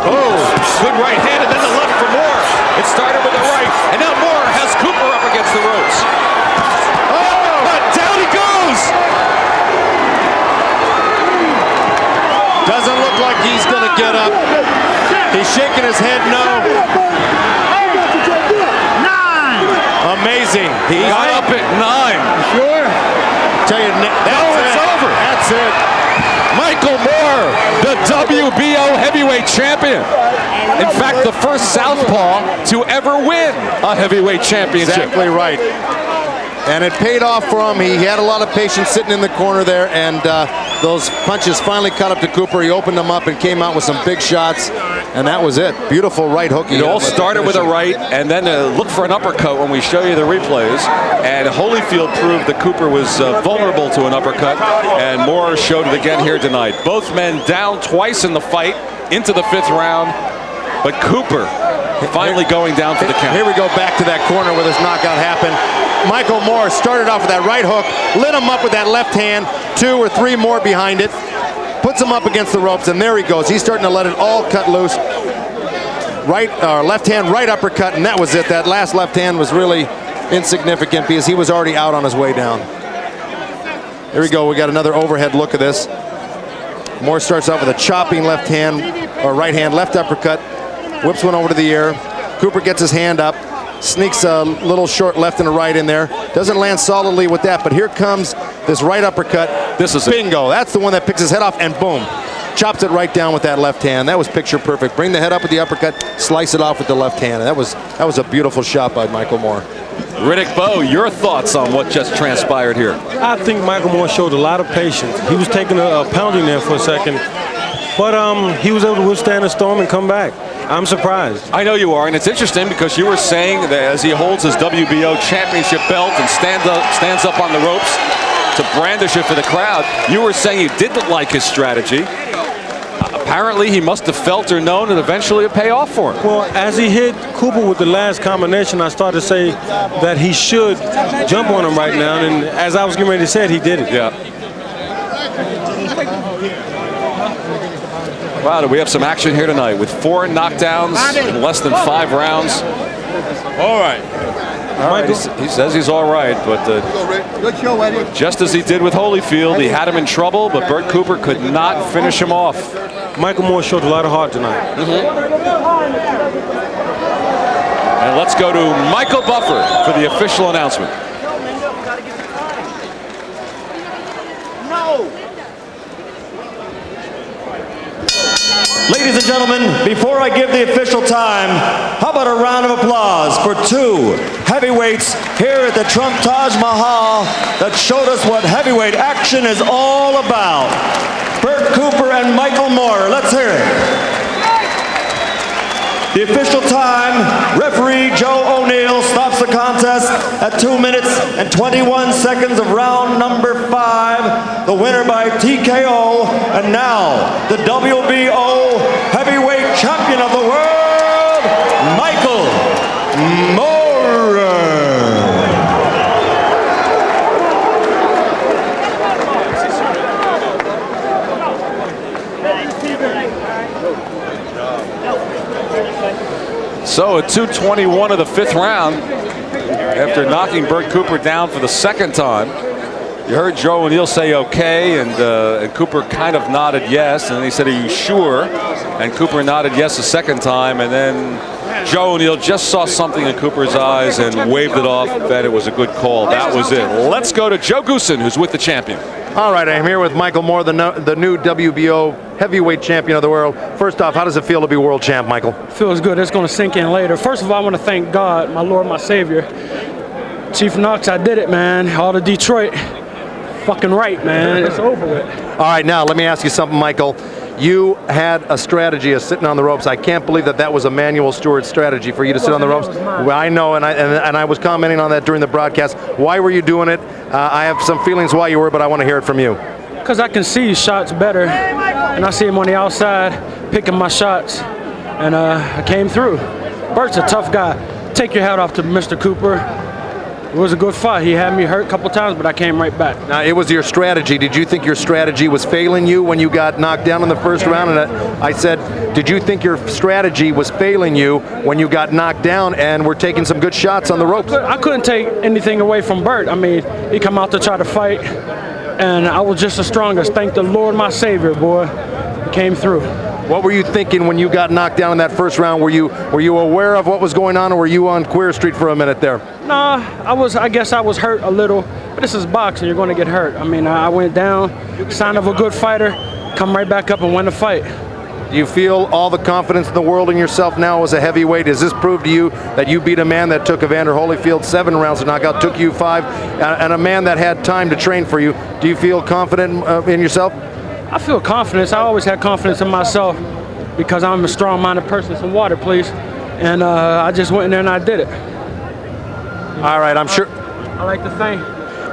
Oh, good right hand and then the left for Moore. It started with the right, and now Moore has Cooper up against the ropes. Oh, but down he goes. Doesn't look like he's going to get up. He's shaking his head no. 9. Amazing. He got up at 9. Sure. Tell you, it's over. That's it. Michael Moore, the WBO heavyweight champion. In fact, the first southpaw to ever win a heavyweight championship. Exactly right. And it paid off for him. He had a lot of patience sitting in the corner there, and those punches finally caught up to Cooper. He opened them up and came out with some big shots, and that was it. Beautiful right hook. It all started with a right, and then look for an uppercut when we show you the replays. And Holyfield proved that Cooper was vulnerable to an uppercut, and Moore showed it again here tonight. Both men down twice in the fight into the 5th round, but Cooper finally going down for the count. Here we go back to that corner where this knockout happened. Michael Moore started off with that right hook, lit him up with that left hand, 2 or 3 more behind it, puts him up against the ropes, and there he goes. He's starting to let it all cut loose. Left hand, right uppercut, and that was it. That last left hand was really insignificant because he was already out on his way down. Here we go. We got another overhead look of this. Moore starts off with a chopping left hand, or right hand, left uppercut, whips one over to the air. Cooper gets his hand up, sneaks a little short left and a right in there. Doesn't land solidly with that, but here comes this right uppercut. This is bingo. That's the one that picks his head off, and boom. Chops it right down with that left hand. That was picture perfect. Bring the head up with the uppercut, slice it off with the left hand. And that was a beautiful shot by Michael Moore. Riddick Bowe, your thoughts on what just transpired here? I think Michael Moore showed a lot of patience. He was taking a pounding there for a second, but he was able to withstand the storm and come back. I'm surprised. I know you are, and it's interesting because you were saying that as he holds his WBO championship belt and stands up on the ropes to brandish it for the crowd, you were saying you didn't like his strategy. Apparently, he must have felt or known and eventually it pay off for him. Well, as he hit Cooper with the last combination, I started to say that he should jump on him right now, and as I was getting ready to say it, he did it. Yeah. Wow, do we have some action here tonight with 4 knockdowns in less than 5 rounds. All right. He says he's all right, but just as he did with Holyfield, he had him in trouble, but Bert Cooper could not finish him off. Michael Moore showed a lot of heart tonight. And let's go to Michael Buffer for the official announcement. Ladies and gentlemen, before I give the official time, how about a round of applause for two heavyweights here at the Trump Taj Mahal that showed us what heavyweight action is all about. Bert Cooper and Michael Moore. Let's hear it. The official time, referee Joe O'Neill stops the contest at 2 minutes and 21 seconds of round number 5. The winner by TKO, and now the WBO heavyweight champion of the world, Michael Moore. So at 2:21 of the 5th round, after knocking Bert Cooper down for the 2nd time, you heard Joe O'Neill say okay, and Cooper kind of nodded yes, and then he said, "Are you sure?" And Cooper nodded yes a 2nd time, and then Joe O'Neill just saw something in Cooper's eyes and waved it off that it was a good call. That was it. Let's go to Joe Goosen, who's with the champion. All right, I'm here with Michael Moore, the new WBO heavyweight champion of the world. First off, how does it feel to be world champ, Michael? Feels good. It's going to sink in later. First of all, I want to thank God, my Lord, my Savior. Chief Knox, I did it, man. All the Detroit, fucking right, man. It's over with. All right, now let me ask you something, Michael. You had a strategy of sitting on the ropes. I can't believe that was a Manuel Stewart strategy for you to sit on the ropes. Well, I know, and I was commenting on that during the broadcast. Why were you doing it? I have some feelings why you were, but I want to hear it from you. Because I can see shots better, and I see him on the outside picking my shots, and I came through. Bert's a tough guy. Take your hat off to Mr. Cooper. It was a good fight. He had me hurt a couple times, but I came right back. Now, it was your strategy. Did you think your strategy was failing you when you got knocked down in the 1st round? And I said, did you think your strategy was failing you when you got knocked down and were taking some good shots on the ropes? I couldn't take anything away from Bert. I mean, he come out to try to fight, and I was just the strongest. Thank the Lord, my Savior, boy. He came through. What were you thinking when you got knocked down in that 1st round? Were you aware of what was going on, or were you on Queer Street for a minute there? Nah, I guess I was hurt a little, but this is boxing. You're going to get hurt. I mean, I went down, sign of a good fighter, come right back up and win the fight. Do you feel all the confidence in the world in yourself now as a heavyweight? Does this prove to you that you beat a man that took Evander Holyfield 7 rounds to knock out, took you 5, and a man that had time to train for you? Do you feel confident in yourself? I feel confidence. I always had confidence in myself because I'm a strong-minded person. Some water, please. And I just went in there and I did it. All right, I'm sure. I like to thank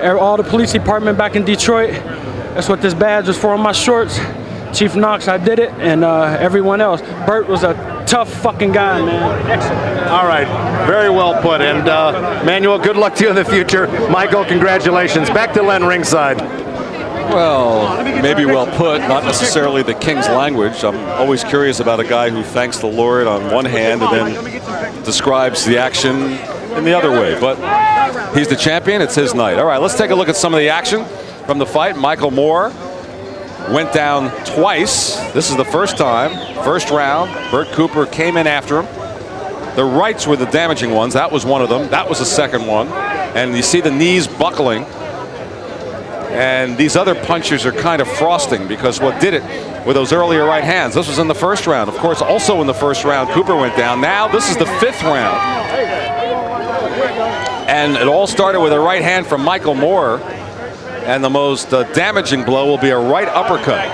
all the police department back in Detroit. That's what this badge was for on my shorts. Chief Knox, I did it, and everyone else. Bert was a tough fucking guy, man. Excellent. All right, very well put. And Manuel, good luck to you in the future. Michael, congratulations. Back to Len ringside. Well, maybe well put, not necessarily the king's language. I'm always curious about a guy who thanks the Lord on one hand and then describes the action in the other way. But he's the champion, it's his night. All right, let's take a look at some of the action from the fight. Michael Moore went down twice. This is the 1st time, 1st round. Bert Cooper came in after him. The rights were the damaging ones. That was one of them. That was the 2nd one. And you see the knees buckling. And these other punches are kind of frosting because what did it with those earlier right hands? This was in the 1st round. Of course, also in the 1st round, Cooper went down. Now this is the 5th round. And it all started with a right hand from Michael Moore. And the most damaging blow will be a right uppercut.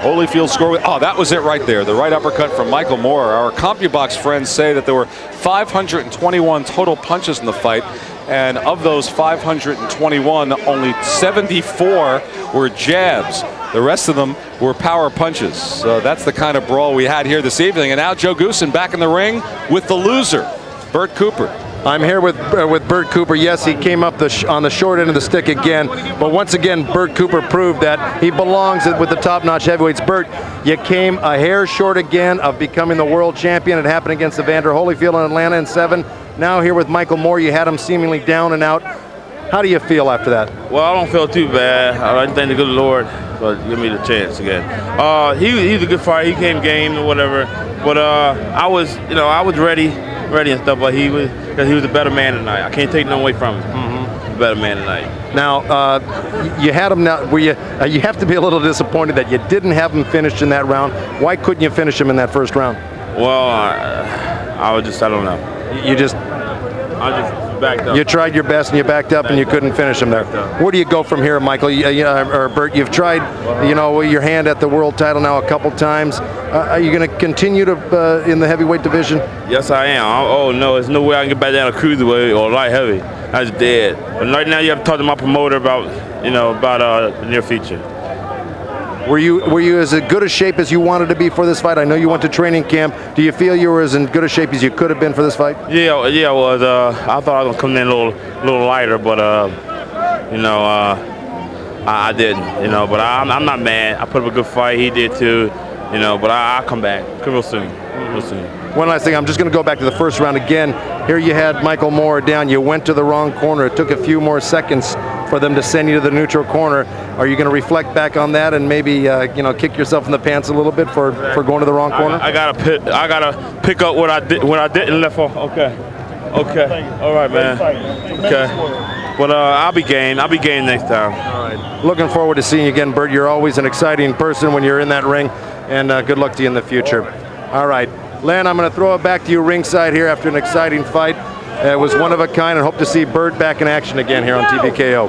Holyfield scored. Oh, that was it right there. The right uppercut from Michael Moore. Our CompuBox friends say that there were 521 total punches in the fight. And of those 521, only 74 were jabs. The rest of them were power punches. So that's the kind of brawl we had here this evening. And now Joe Goosen back in the ring with the loser, Bert Cooper. I'm here with Bert Cooper. Yes, he came up on the short end of the stick again, but once again, Bert Cooper proved that he belongs with the top-notch heavyweights. Bert, you came a hair short again of becoming the world champion. It happened against Evander Holyfield in Atlanta in 7. Now here with Michael Moore, you had him seemingly down and out. How do you feel after that? Well, I don't feel too bad. I thank the good Lord for giving me the chance again. He's a good fighter. He came game or whatever, but I was ready and stuff. But he was a better man tonight. I can't take no away from him. better man tonight. Now, you had him now. You have to be a little disappointed that you didn't have him finished in that round. Why couldn't you finish him in that first round? Well, I don't know. You just backed up. You tried your best and you backed up and you couldn't finish him there. Where do you go from here, Michael? Or Bert, you've tried, your hand at the world title now a couple times. Are you going to continue to in the heavyweight division? Yes, I am. Oh no, there's no way I can get back down to cruiserweight or light heavy. That's dead. But right now, you have to talk to my promoter about, the near future. Were you as good a shape as you wanted to be for this fight? I know you went to training camp. Do you feel you were as in good a shape as you could have been for this fight? Yeah, I was. I thought I was gonna come in a little lighter, but I didn't. But I'm not mad. I put up a good fight. He did too. But I'll come back real soon. Real soon. One last thing. I'm just going to go back to the first round again. Here you had Michael Moorer down. You went to the wrong corner. It took a few more seconds for them to send you to the neutral corner. Are you going to reflect back on that and maybe kick yourself in the pants a little bit for going to the wrong corner? I gotta pick up what I didn't left off. Okay. All right, man. Okay. But I'll be game next time. All right. Looking forward to seeing you again, Bert. You're always an exciting person when you're in that ring, and good luck to you in the future. All right. Len, I'm going to throw it back to you ringside here after an exciting fight. It was one of a kind, and hope to see Bert back in action again here on TVKO.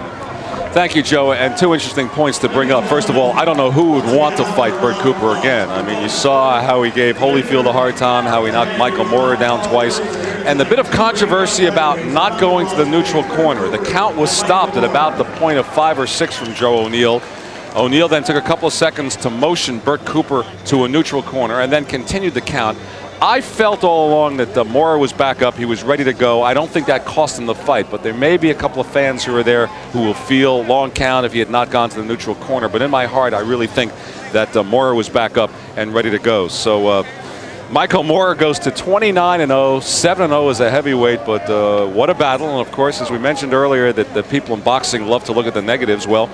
Thank you, Joe. And two interesting points to bring up. First of all, I don't know who would want to fight Bert Cooper again. I mean, you saw how he gave Holyfield a hard time, how he knocked Michael Moorer down twice, and the bit of controversy about not going to the neutral corner. The count was stopped at about the point of 5 or 6 from Joe O'Neill. O'Neill then took a couple of seconds to motion Bert Cooper to a neutral corner and then continued the count. I felt all along that Moorer was back up. He was ready to go. I don't think that cost him the fight, but there may be a couple of fans who are there who will feel long count if he had not gone to the neutral corner. But in my heart, I really think that Moorer was back up and ready to go. So Michael Moorer goes to 29-0, 7-0 as a heavyweight, but what a battle. And of course, as we mentioned earlier, that the people in boxing love to look at the negatives. Well,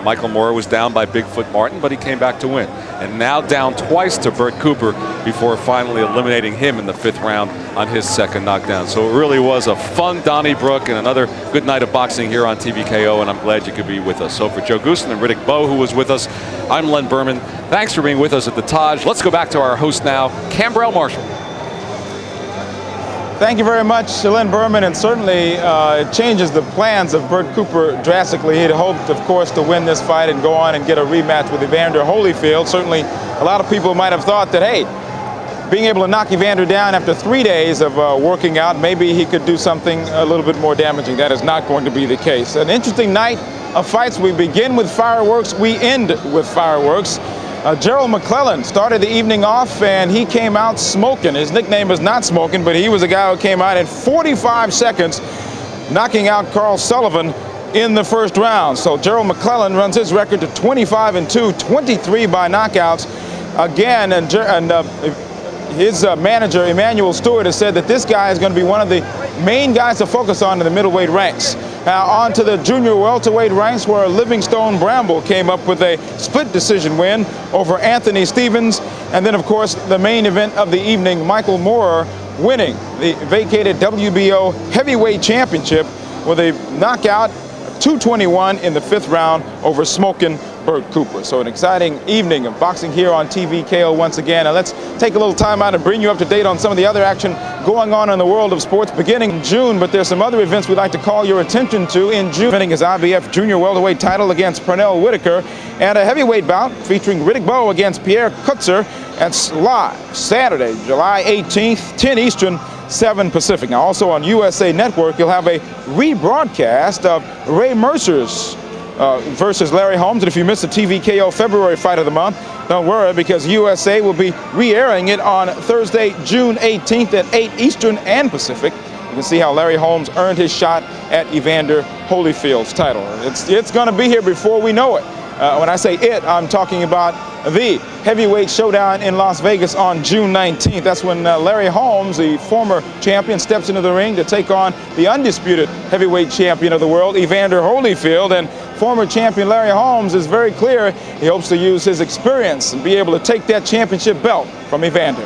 Michael Moorer was down by Bigfoot Martin, but he came back to win. And now down twice to Bert Cooper before finally eliminating him in the 5th round on his second knockdown. So it really was a fun Donnybrook and another good night of boxing here on TVKO, and I'm glad you could be with us. So for Joe Goosen and Riddick Bowe, who was with us, I'm Len Berman. Thanks for being with us at the Taj. Let's go back to our host now, Cambrell Marshall. Thank you very much, Len Berman, and certainly it changes the plans of Bert Cooper drastically. He had hoped, of course, to win this fight and go on and get a rematch with Evander Holyfield. Certainly, a lot of people might have thought that, hey, being able to knock Evander down after 3 days of working out, maybe he could do something a little bit more damaging. That is not going to be the case. An interesting night of fights. We begin with fireworks. We end with fireworks. Gerald McClellan started the evening off, and he came out smoking. His nickname is Not Smoking, but he was a guy who came out in 45 seconds, knocking out Carl Sullivan in the first round. So Gerald McClellan runs his record to 25-2, 23 by knockouts. Again, and his manager, Emmanuel Stewart, has said that this guy is going to be one of the main guys to focus on in the middleweight ranks. Now on to the junior welterweight ranks, where Livingstone Bramble came up with a split decision win over Anthony Stevens. And then, of course, the main event of the evening, Michael Moorer winning the vacated WBO heavyweight championship with a knockout, 221 in the 5th round over smoking Bert Cooper. So an exciting evening of boxing here on TVKO once again. Now let's take a little time out and bring you up to date on some of the other action going on in the world of sports beginning in June, but there's some other events we'd like to call your attention to in June. Defending his IBF junior welterweight title against Pernell Whitaker, and a heavyweight bout featuring Riddick Bowe against Pierre Kutzer. That's live Saturday, July 18th, 10 Eastern, 7 Pacific. Now also on USA Network, you'll have a rebroadcast of Ray Mercer's versus Larry Holmes. And if you missed the TVKO February fight of the month, don't worry, because USA will be re-airing it on Thursday, June 18th at 8 Eastern and Pacific. You can see how Larry Holmes earned his shot at Evander Holyfield's title. It's going to be here before we know it. When I say it, I'm talking about the heavyweight showdown in Las Vegas on June 19th. That's when Larry Holmes, the former champion, steps into the ring to take on the undisputed heavyweight champion of the world, Evander Holyfield. And former champion Larry Holmes is very clear he hopes to use his experience and be able to take that championship belt from Evander.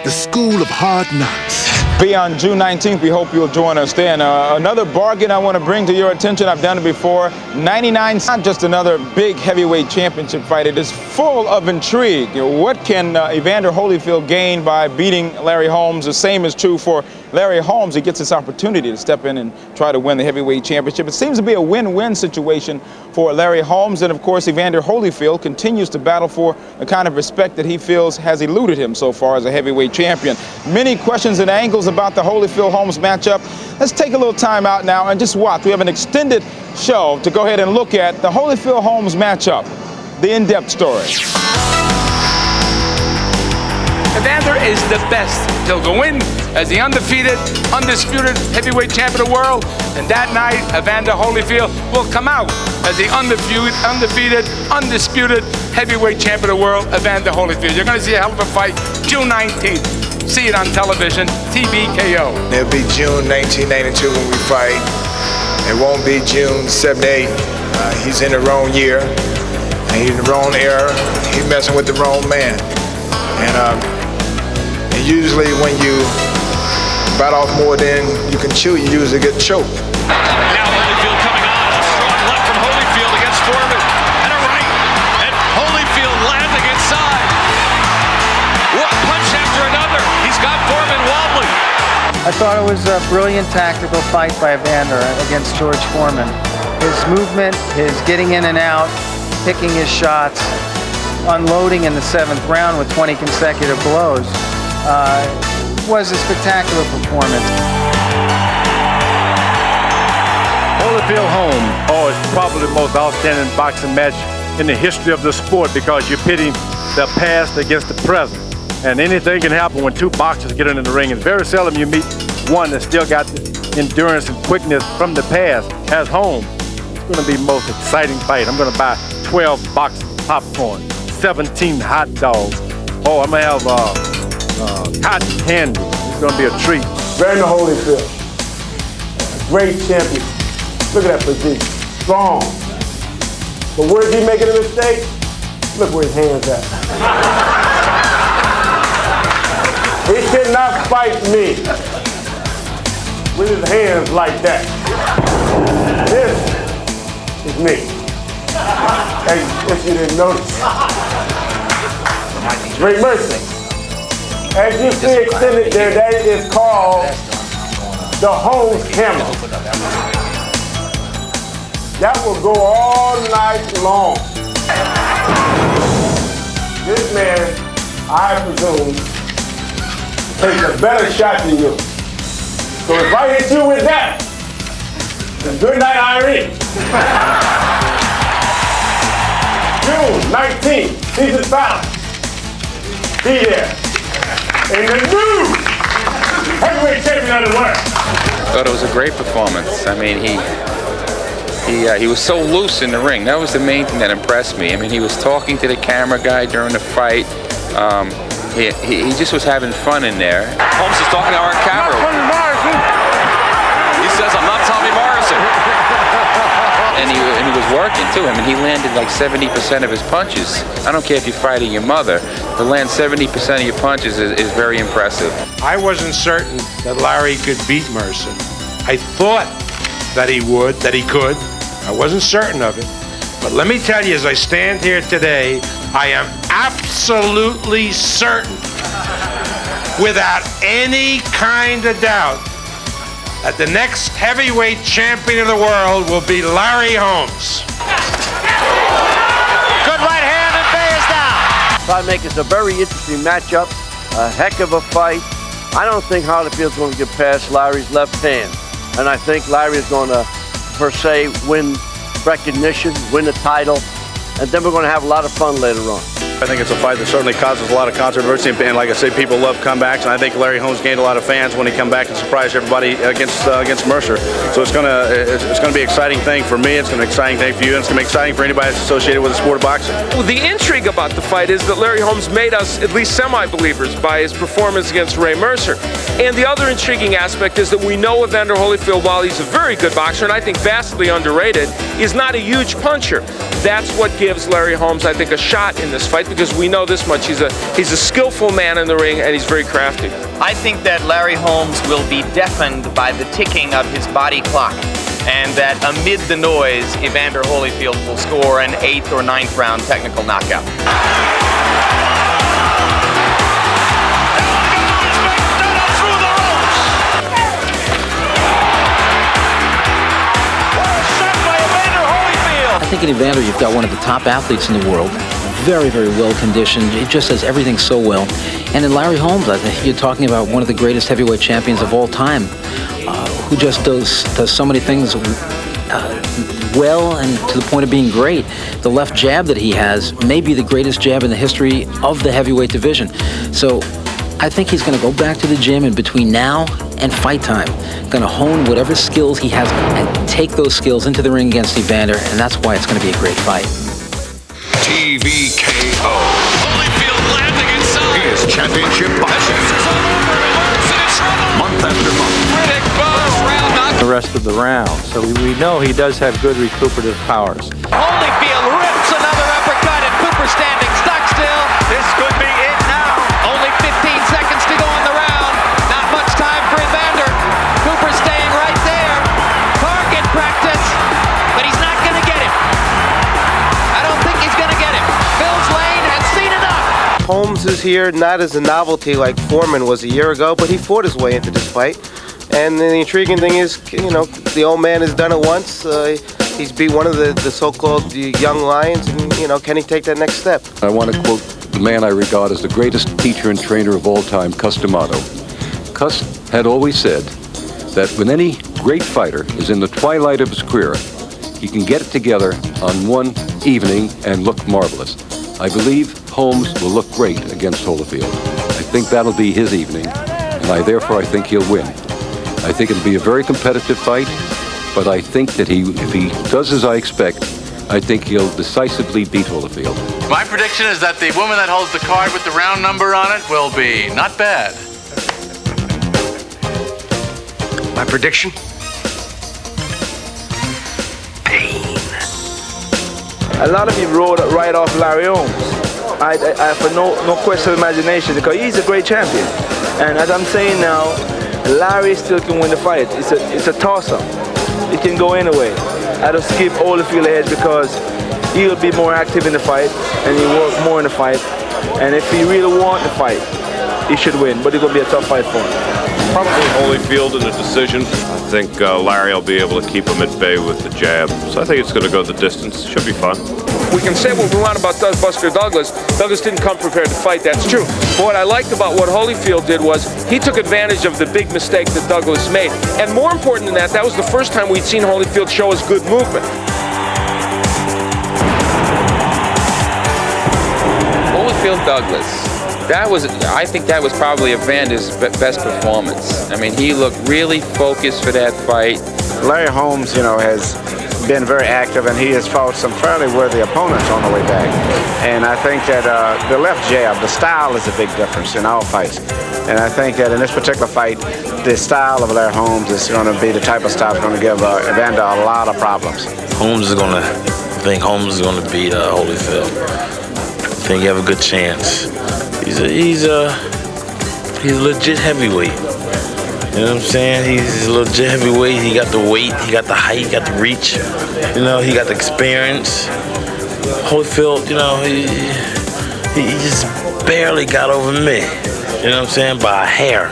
The School of Hard Knocks. be on June 19th. We hope you'll join us then. Another bargain I want to bring to your attention. I've done it before. 99, not just another big heavyweight championship fight. It is full of intrigue. What can Evander Holyfield gain by beating Larry Holmes? The same is true for Larry Holmes. He gets this opportunity to step in and try to win the heavyweight championship. It seems to be a win-win situation for Larry Holmes. And of course, Evander Holyfield continues to battle for the kind of respect that he feels has eluded him so far as a heavyweight champion. Many questions and angles about the Holyfield-Holmes matchup. Let's take a little time out now and just watch. We have an extended show to go ahead and look at the Holyfield-Holmes matchup, the in-depth story. Evander is the best. He'll go in as the undefeated, undisputed heavyweight champion of the world, and that night, Evander Holyfield will come out as the undefeated, undisputed heavyweight champion of the world, Evander Holyfield. You're going to see a hell of a fight June 19th. See it on television, TVKO. It'll be June 1992 when we fight. It won't be June 78. He's in the wrong year, and he's in the wrong era. He's messing with the wrong man. And usually when you bite off more than you can chew, you usually get choked. Now Holyfield coming on. A strong left from Holyfield against Foreman. And a right. And Holyfield landing inside. One punch after another. He's got Foreman wobbling. I thought it was a brilliant tactical fight by Evander against George Foreman. His movement, his getting in and out, picking his shots, unloading in the 7th round with 20 consecutive blows. Was a spectacular performance. Holyfield-Holmes, it's probably the most outstanding boxing match in the history of the sport because you're pitting the past against the present. And anything can happen when two boxers get into the ring. And very seldom you meet one that still got the endurance and quickness from the past as Holmes. It's going to be the most exciting fight. I'm going to buy 12 boxes of popcorn, 17 hot dogs. Oh, I'm going to have cotton candy. It's going to be a treat. Evander Holyfield, great champion. Look at that physique, strong. But where is he making a mistake? Look where his hand's at. He cannot fight me with his hands like that. This is me. Hey, if you didn't notice. Great mercy. As you see extended there, that is called the Holmes camera. That will go all night long. This man, I presume, takes a better shot than you. So if I hit you with that, then good night, Irene. June 19th, season 5. Be there. And the new heavyweight champion of the world. I thought it was a great performance. I mean, he was so loose in the ring. That was the main thing that impressed me. I mean, he was talking to the camera guy during the fight. He just was having fun in there. Holmes is talking to our camera. He says, I'm not Tommy Morrison. And he was working too. I mean, he landed like 70% of his punches. I don't care if you're fighting your mother. To land 70% of your punches is very impressive. I wasn't certain that Larry could beat Mercer. I thought that he would, that he could. I wasn't certain of it. But let me tell you, as I stand here today, I am absolutely certain, without any kind of doubt, that the next heavyweight champion of the world will be Larry Holmes. Good right hand and Bay is down. I make it a very interesting matchup, a heck of a fight. I don't think Holyfield's going to get past Larry's left hand. And I think Larry is going to, per se, win recognition, win the title, and then we're going to have a lot of fun later on. I think it's a fight that certainly causes a lot of controversy, and like I say, people love comebacks, and I think Larry Holmes gained a lot of fans when he come back and surprised everybody against Mercer. So it's gonna be an exciting thing for me. It's gonna be an exciting thing for you, and it's gonna be exciting for anybody that's associated with the sport of boxing. Well, the intrigue about the fight is that Larry Holmes made us at least semi-believers by his performance against Ray Mercer. And the other intriguing aspect is that we know Evander Holyfield, while he's a very good boxer, and I think vastly underrated, is not a huge puncher. That's what gives Larry Holmes, I think, a shot in this fight, because we know this much. He's a skillful man in the ring, and he's very crafty. I think that Larry Holmes will be deafened by the ticking of his body clock, and that amid the noise, Evander Holyfield will score an 8th or 9th round technical knockout. I think in Evander, you've got one of the top athletes in the world. Very, very well conditioned. It just does everything so well. And in Larry Holmes, I think you're talking about one of the greatest heavyweight champions of all time, who just does so many things well and to the point of being great. The left jab that he has may be the greatest jab in the history of the heavyweight division. So I think he's going to go back to the gym in between now and fight time. Going to hone whatever skills he has and take those skills into the ring against Evander, and that's why it's going to be a great fight. TVKO. Holyfield landing inside. He is championship boxing. Month after month. Riddick Bowe round knock. The rest of the round. So we know he does have good recuperative powers. Holyfield rips another uppercut, and Cooper standing stock still. This could be it now. Only 15 seconds to go in the round. Not much time for Evander. Cooper staying right there. Target practice, but he's not going to get him. I don't think he's going to get him. Bill's Lane has seen enough. Holmes is here not as a novelty like Foreman was a year ago, but he fought his way into this fight. And the intriguing thing is, you know, the old man has done it once. He's beat one of the so-called young lions, and, you know, can he take that next step? I want to quote the man I regard as the greatest teacher and trainer of all time, Cus D'Amato. Cus had always said that when any great fighter is in the twilight of his career, he can get it together on one evening and look marvelous. I believe Holmes will look great against Holyfield. I think that'll be his evening, and therefore I think he'll win. I think it'll be a very competitive fight, but I think that if he does as I expect, I think he'll decisively beat Holyfield. My prediction is that the woman that holds the card with the round number on it will be not bad. My prediction? A lot of you wrote right off Larry Holmes. I for no question of imagination, because he's a great champion. And as I'm saying now, Larry still can win the fight. It's a toss-up. It can go anyway. I just skip Holyfield ahead because he'll be more active in the fight and he'll work more in the fight. And if he really wants the fight, he should win, but it's going to be a tough fight for him. Probably Holyfield in a decision. I think Larry will be able to keep him at bay with the jab. So I think it's going to go the distance. Should be fun. We can say what we want about Buster Douglas. Douglas didn't come prepared to fight, that's true. But what I liked about what Holyfield did was he took advantage of the big mistake that Douglas made. And more important than that, that was the first time we'd seen Holyfield show his good movement. Holyfield Douglas. I think that was probably Evander's best performance. I mean, he looked really focused for that fight. Larry Holmes, you know, has been very active, and he has fought some fairly worthy opponents on the way back. And I think that the left jab, the style is a big difference in all fights. And I think that in this particular fight, the style of Larry Holmes is going to be the type of style that's going to give Evander a lot of problems. I think Holmes is going to beat Holyfield. I think you have a good chance. He's a legit heavyweight. You know what I'm saying? He's a legit heavyweight. He got the weight, he got the height, he got the reach. You know, he got the experience. Holyfield, you know, he just barely got over me. You know what I'm saying? By a hair.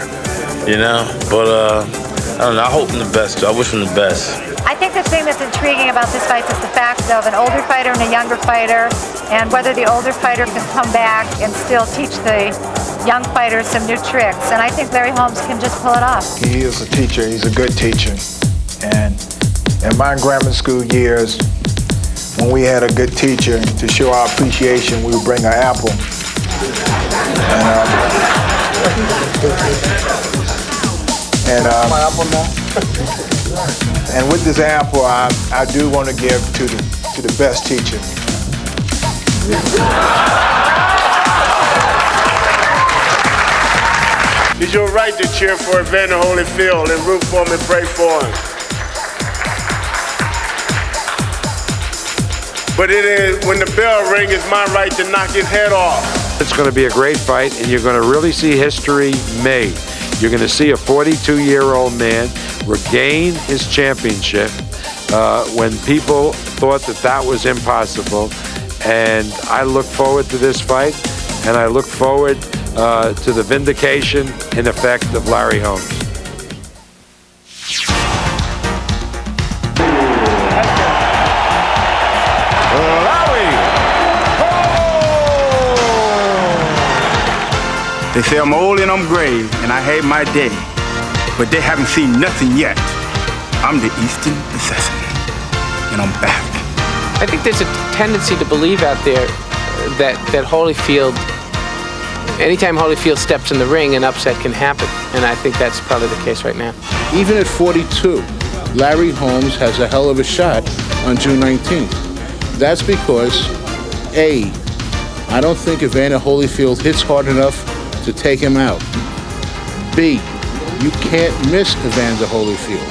You know? But I don't know. I hope him the best. I wish him the best. I think the thing that's intriguing about this fight is the fact of an older fighter and a younger fighter, and whether the older fighter can come back and still teach the young fighters some new tricks. And I think Larry Holmes can just pull it off. He is a teacher. He's a good teacher. And in my grammar school years, when we had a good teacher, to show our appreciation, we would bring an apple. My apple now? And with this apple, I do want to give to the best teacher. It's your right to cheer for Evander Holyfield and root for him and pray for him. but it is, when the bell rings, it's my right to knock his head off. It's going to be a great fight, and you're going to really see history made. You're going to see a 42-year-old man regain his championship when people thought that was impossible. And I look forward to this fight, and I look forward to the vindication, in effect, of Larry Holmes. They say I'm old and I'm gray, and I had my day, but they haven't seen nothing yet. I'm the Eastern Assassin, and I'm back. I think there's a tendency to believe out there that Holyfield, anytime Holyfield steps in the ring, an upset can happen, and I think that's probably the case right now. Even at 42, Larry Holmes has a hell of a shot on June 19th. That's because, A, I don't think Evander Holyfield hits hard enough to take him out. B, you can't miss Evander Holyfield.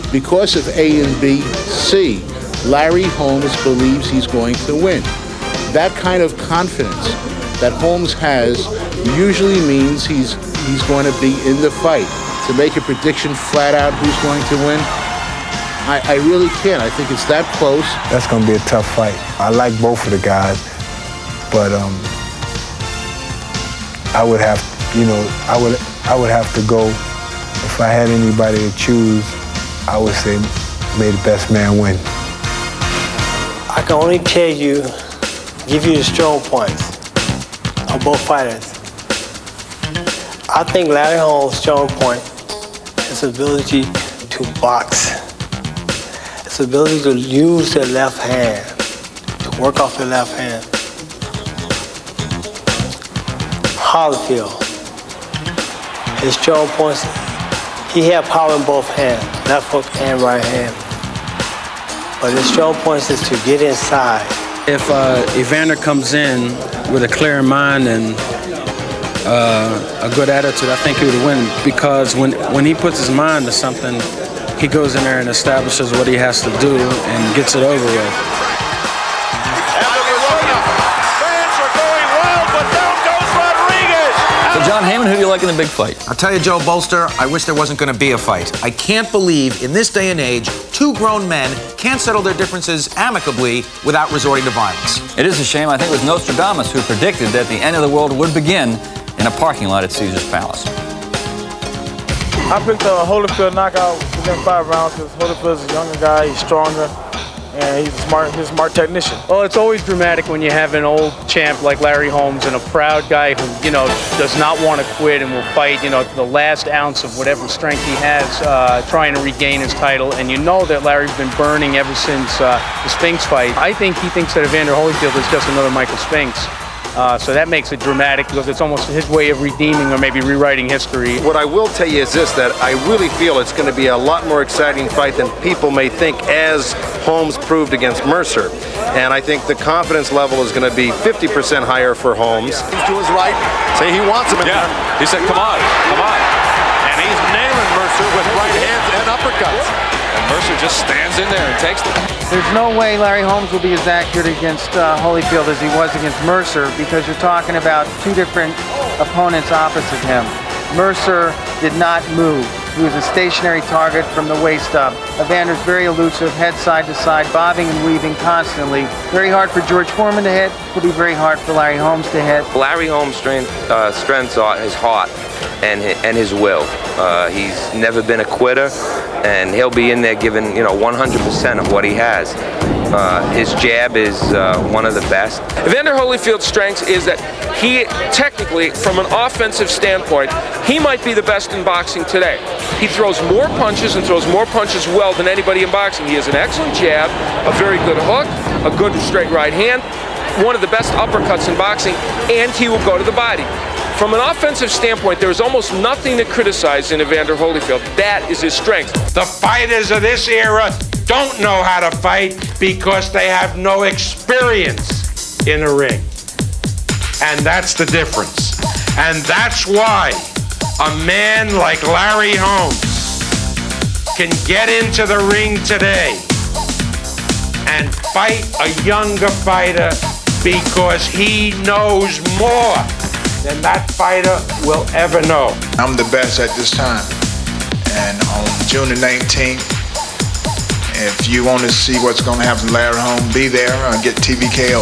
Because of A and B, C, Larry Holmes believes he's going to win. That kind of confidence that Holmes has usually means he's going to be in the fight. To make a prediction flat out who's going to win, I really can't. I think it's that close. That's going to be a tough fight. I like both of the guys, but I would have, I would have to go. If I had anybody to choose, I would say, may the best man win. I can only tell you, give you the strong points of both fighters. I think Larry Holmes' strong point is his ability to box, his ability to use the left hand, to work off the left hand. Holyfield, his strong points, he had power in both hands, left hook and right hand. But his strong points is to get inside. If Evander comes in with a clear mind and a good attitude, I think he would win, because when he puts his mind to something, he goes in there and establishes what he has to do and gets it over with. John Heyman, who do you like in the big fight? I'll tell you, Joe Bolster, I wish there wasn't going to be a fight. I can't believe in this day and age, two grown men can't settle their differences amicably without resorting to violence. It is a shame. I think it was Nostradamus who predicted that the end of the world would begin in a parking lot at Caesar's Palace. I picked a Holyfield knockout within 5 rounds because Holyfield's a younger guy, he's stronger, and he's a smart technician. Well, it's always dramatic when you have an old champ like Larry Holmes and a proud guy who, does not want to quit and will fight, to the last ounce of whatever strength he has, trying to regain his title. And you know that Larry's been burning ever since the Spinks fight. I think he thinks that Evander Holyfield is just another Michael Spinks. So that makes it dramatic because it's almost his way of redeeming or maybe rewriting history. What I will tell you is this, that I really feel it's going to be a lot more exciting fight than people may think, as Holmes proved against Mercer. And I think the confidence level is going to be 50% higher for Holmes. He's to his right, say he wants him in there. He said, come on. And he's nailing Mercer with right hands and uppercuts. And Mercer just stands in there and takes them. There's no way Larry Holmes will be as accurate against Holyfield as he was against Mercer, because you're talking about two different opponents opposite him. Mercer did not move. He was a stationary target from the waist up. Evander's very elusive, head side to side, bobbing and weaving constantly. Very hard for George Foreman to hit. Will be very hard for Larry Holmes to hit. Larry Holmes' strengths are his heart and his will. He's never been a quitter, and he'll be in there giving 100% of what he has. His jab is one of the best. Evander Holyfield's strength is that he technically, from an offensive standpoint, he might be the best in boxing today. He throws more punches and throws more punches well than anybody in boxing. He has an excellent jab, a very good hook, a good straight right hand, one of the best uppercuts in boxing, and he will go to the body. From an offensive standpoint, there is almost nothing to criticize in Evander Holyfield. That is his strength. The fighters of this era don't know how to fight because they have no experience in the ring. And that's the difference. And that's why a man like Larry Holmes can get into the ring today and fight a younger fighter because he knows more than that fighter will ever know. I'm the best at this time. And on June the 19th, if you want to see what's going to happen to Larry Holmes, be there and get TVKO.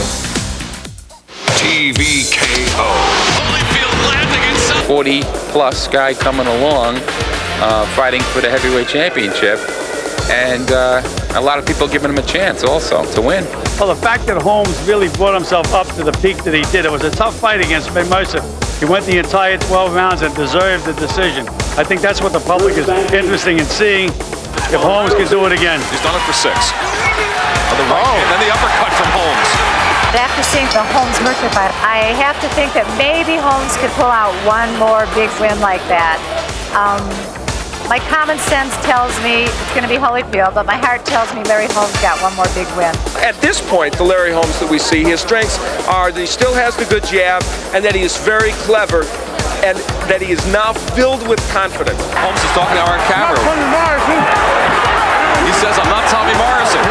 TVKO. 40-plus guy coming along, fighting for the heavyweight championship, and a lot of people giving him a chance also to win. Well, the fact that Holmes really brought himself up to the peak that he did, it was a tough fight against Mercer. He went the entire 12 rounds and deserved the decision. I think that's what the public is interested in seeing, if Holmes can do it again. He's done it for 6. On the right hand, and the uppercut from Holmes. After seeing the Holmes-Mercer fight, I have to think that maybe Holmes could pull out one more big win like that. My common sense tells me it's going to be Holyfield, but my heart tells me Larry Holmes got one more big win. At this point, the Larry Holmes that we see, his strengths are that he still has the good jab and that he is very clever and that he is now filled with confidence. Holmes is talking to our camera. He says, I'm not Tommy Morrison.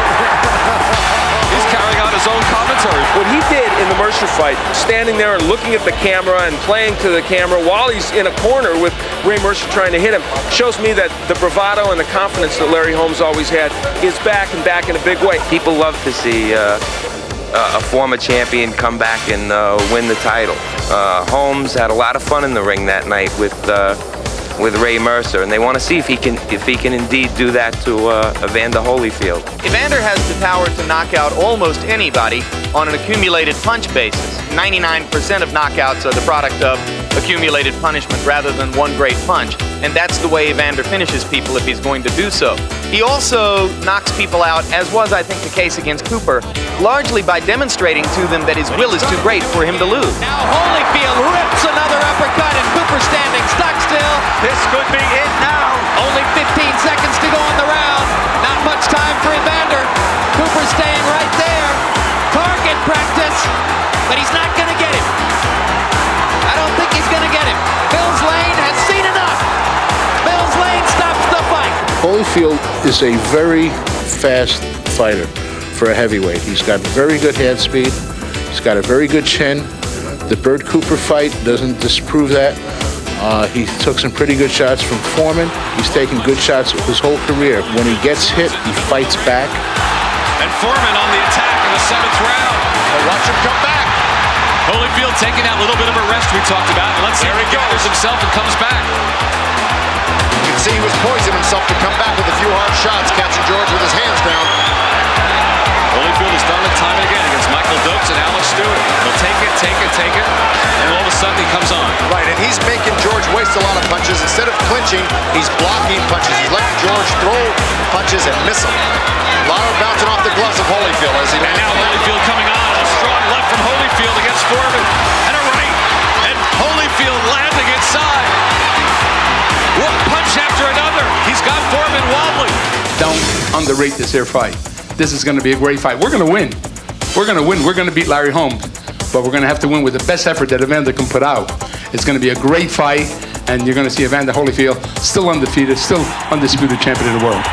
He's carrying out his own commentary. What he did in the Mercer fight, standing there and looking at the camera and playing to the camera while he's in a corner with Ray Mercer trying to hit him, shows me that the bravado and the confidence that Larry Holmes always had is back and back in a big way. People love to see a former champion come back and win the title. Holmes had a lot of fun in the ring that night with Ray Mercer, and they want to see if he can indeed do that to Evander Holyfield. Evander has the power to knock out almost anybody on an accumulated punch basis. 99% of knockouts are the product of accumulated punishment rather than one great punch, and that's the way Evander finishes people if he's going to do so. He also knocks people out, as was I think the case against Cooper, largely by demonstrating to them that his will is too great for him to lose. Now Holyfield rips another uppercut and Cooper standing stock still. This could be it now. Only 15 seconds to go in the round. Not much time for Evander. Cooper staying right there. Target practice, but he's not going to get him. I don't think he's going to get him. Mills Lane has seen enough. Mills Lane stops the fight. Holyfield is a very fast fighter for a heavyweight. He's got very good hand speed. He's got a very good chin. The Bert Cooper fight doesn't disprove that. He took some pretty good shots from Foreman. He's taken good shots his whole career. When he gets hit, he fights back. And Foreman on the attack in the 7th round. Well, watch him come back. Holyfield taking that little bit of a rest we talked about. Let's see if he gathers himself and comes back. You can see he was poising himself to come back with a few hard shots, catching George with his hands down. Holyfield has done it time and again against Michael Dokes and Alex Stewart. He'll take it, and all of a sudden he comes on. Right, and he's making George waste a lot of punches. Instead of clinching, he's blocking punches. He's letting George throw punches and miss them. A lot of bouncing off the gloves of Holyfield as he lands. And now Holyfield coming on. A strong left from Holyfield against Foreman. And a right. And Holyfield landing inside. One punch after another. He's got Foreman wobbling. Don't underrate this here fight. This is going to be a great fight. We're going to win. We're going to win. We're going to beat Larry Holmes. But we're going to have to win with the best effort that Evander can put out. It's going to be a great fight, and you're going to see Evander Holyfield still undefeated, still undisputed champion of the world.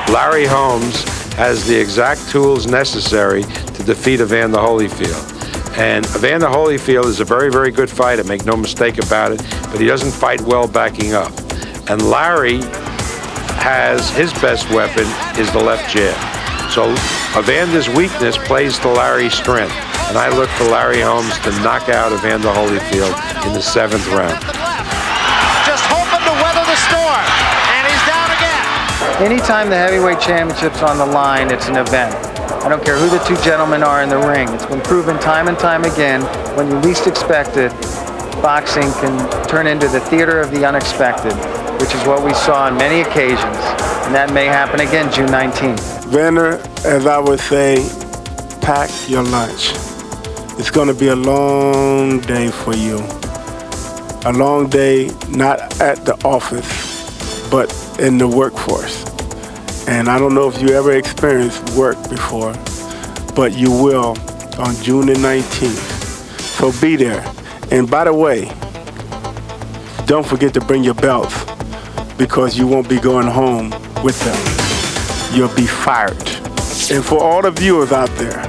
Larry Holmes has the exact tools necessary to defeat Evander Holyfield. And Evander Holyfield is a very, very good fighter, make no mistake about it, but he doesn't fight well backing up. And Larry has his best weapon is the left jab. So Evander's weakness plays to Larry's strength. And I look for Larry Holmes to knock out Evander Holyfield in the 7th round. Just hoping to weather the storm, and he's down again. Anytime the heavyweight championship's on the line, it's an event. I don't care who the two gentlemen are in the ring. It's been proven time and time again, when you least expect it, boxing can turn into the theater of the unexpected, which is what we saw on many occasions. And that may happen again June 19th. Vander, as I would say, pack your lunch. It's going to be a long day for you. A long day, not at the office, but in the workforce. And I don't know if you ever experienced work before, but you will on June the 19th. So be there. And by the way, don't forget to bring your belts, because you won't be going home with them. You'll be fired. And for all the viewers out there,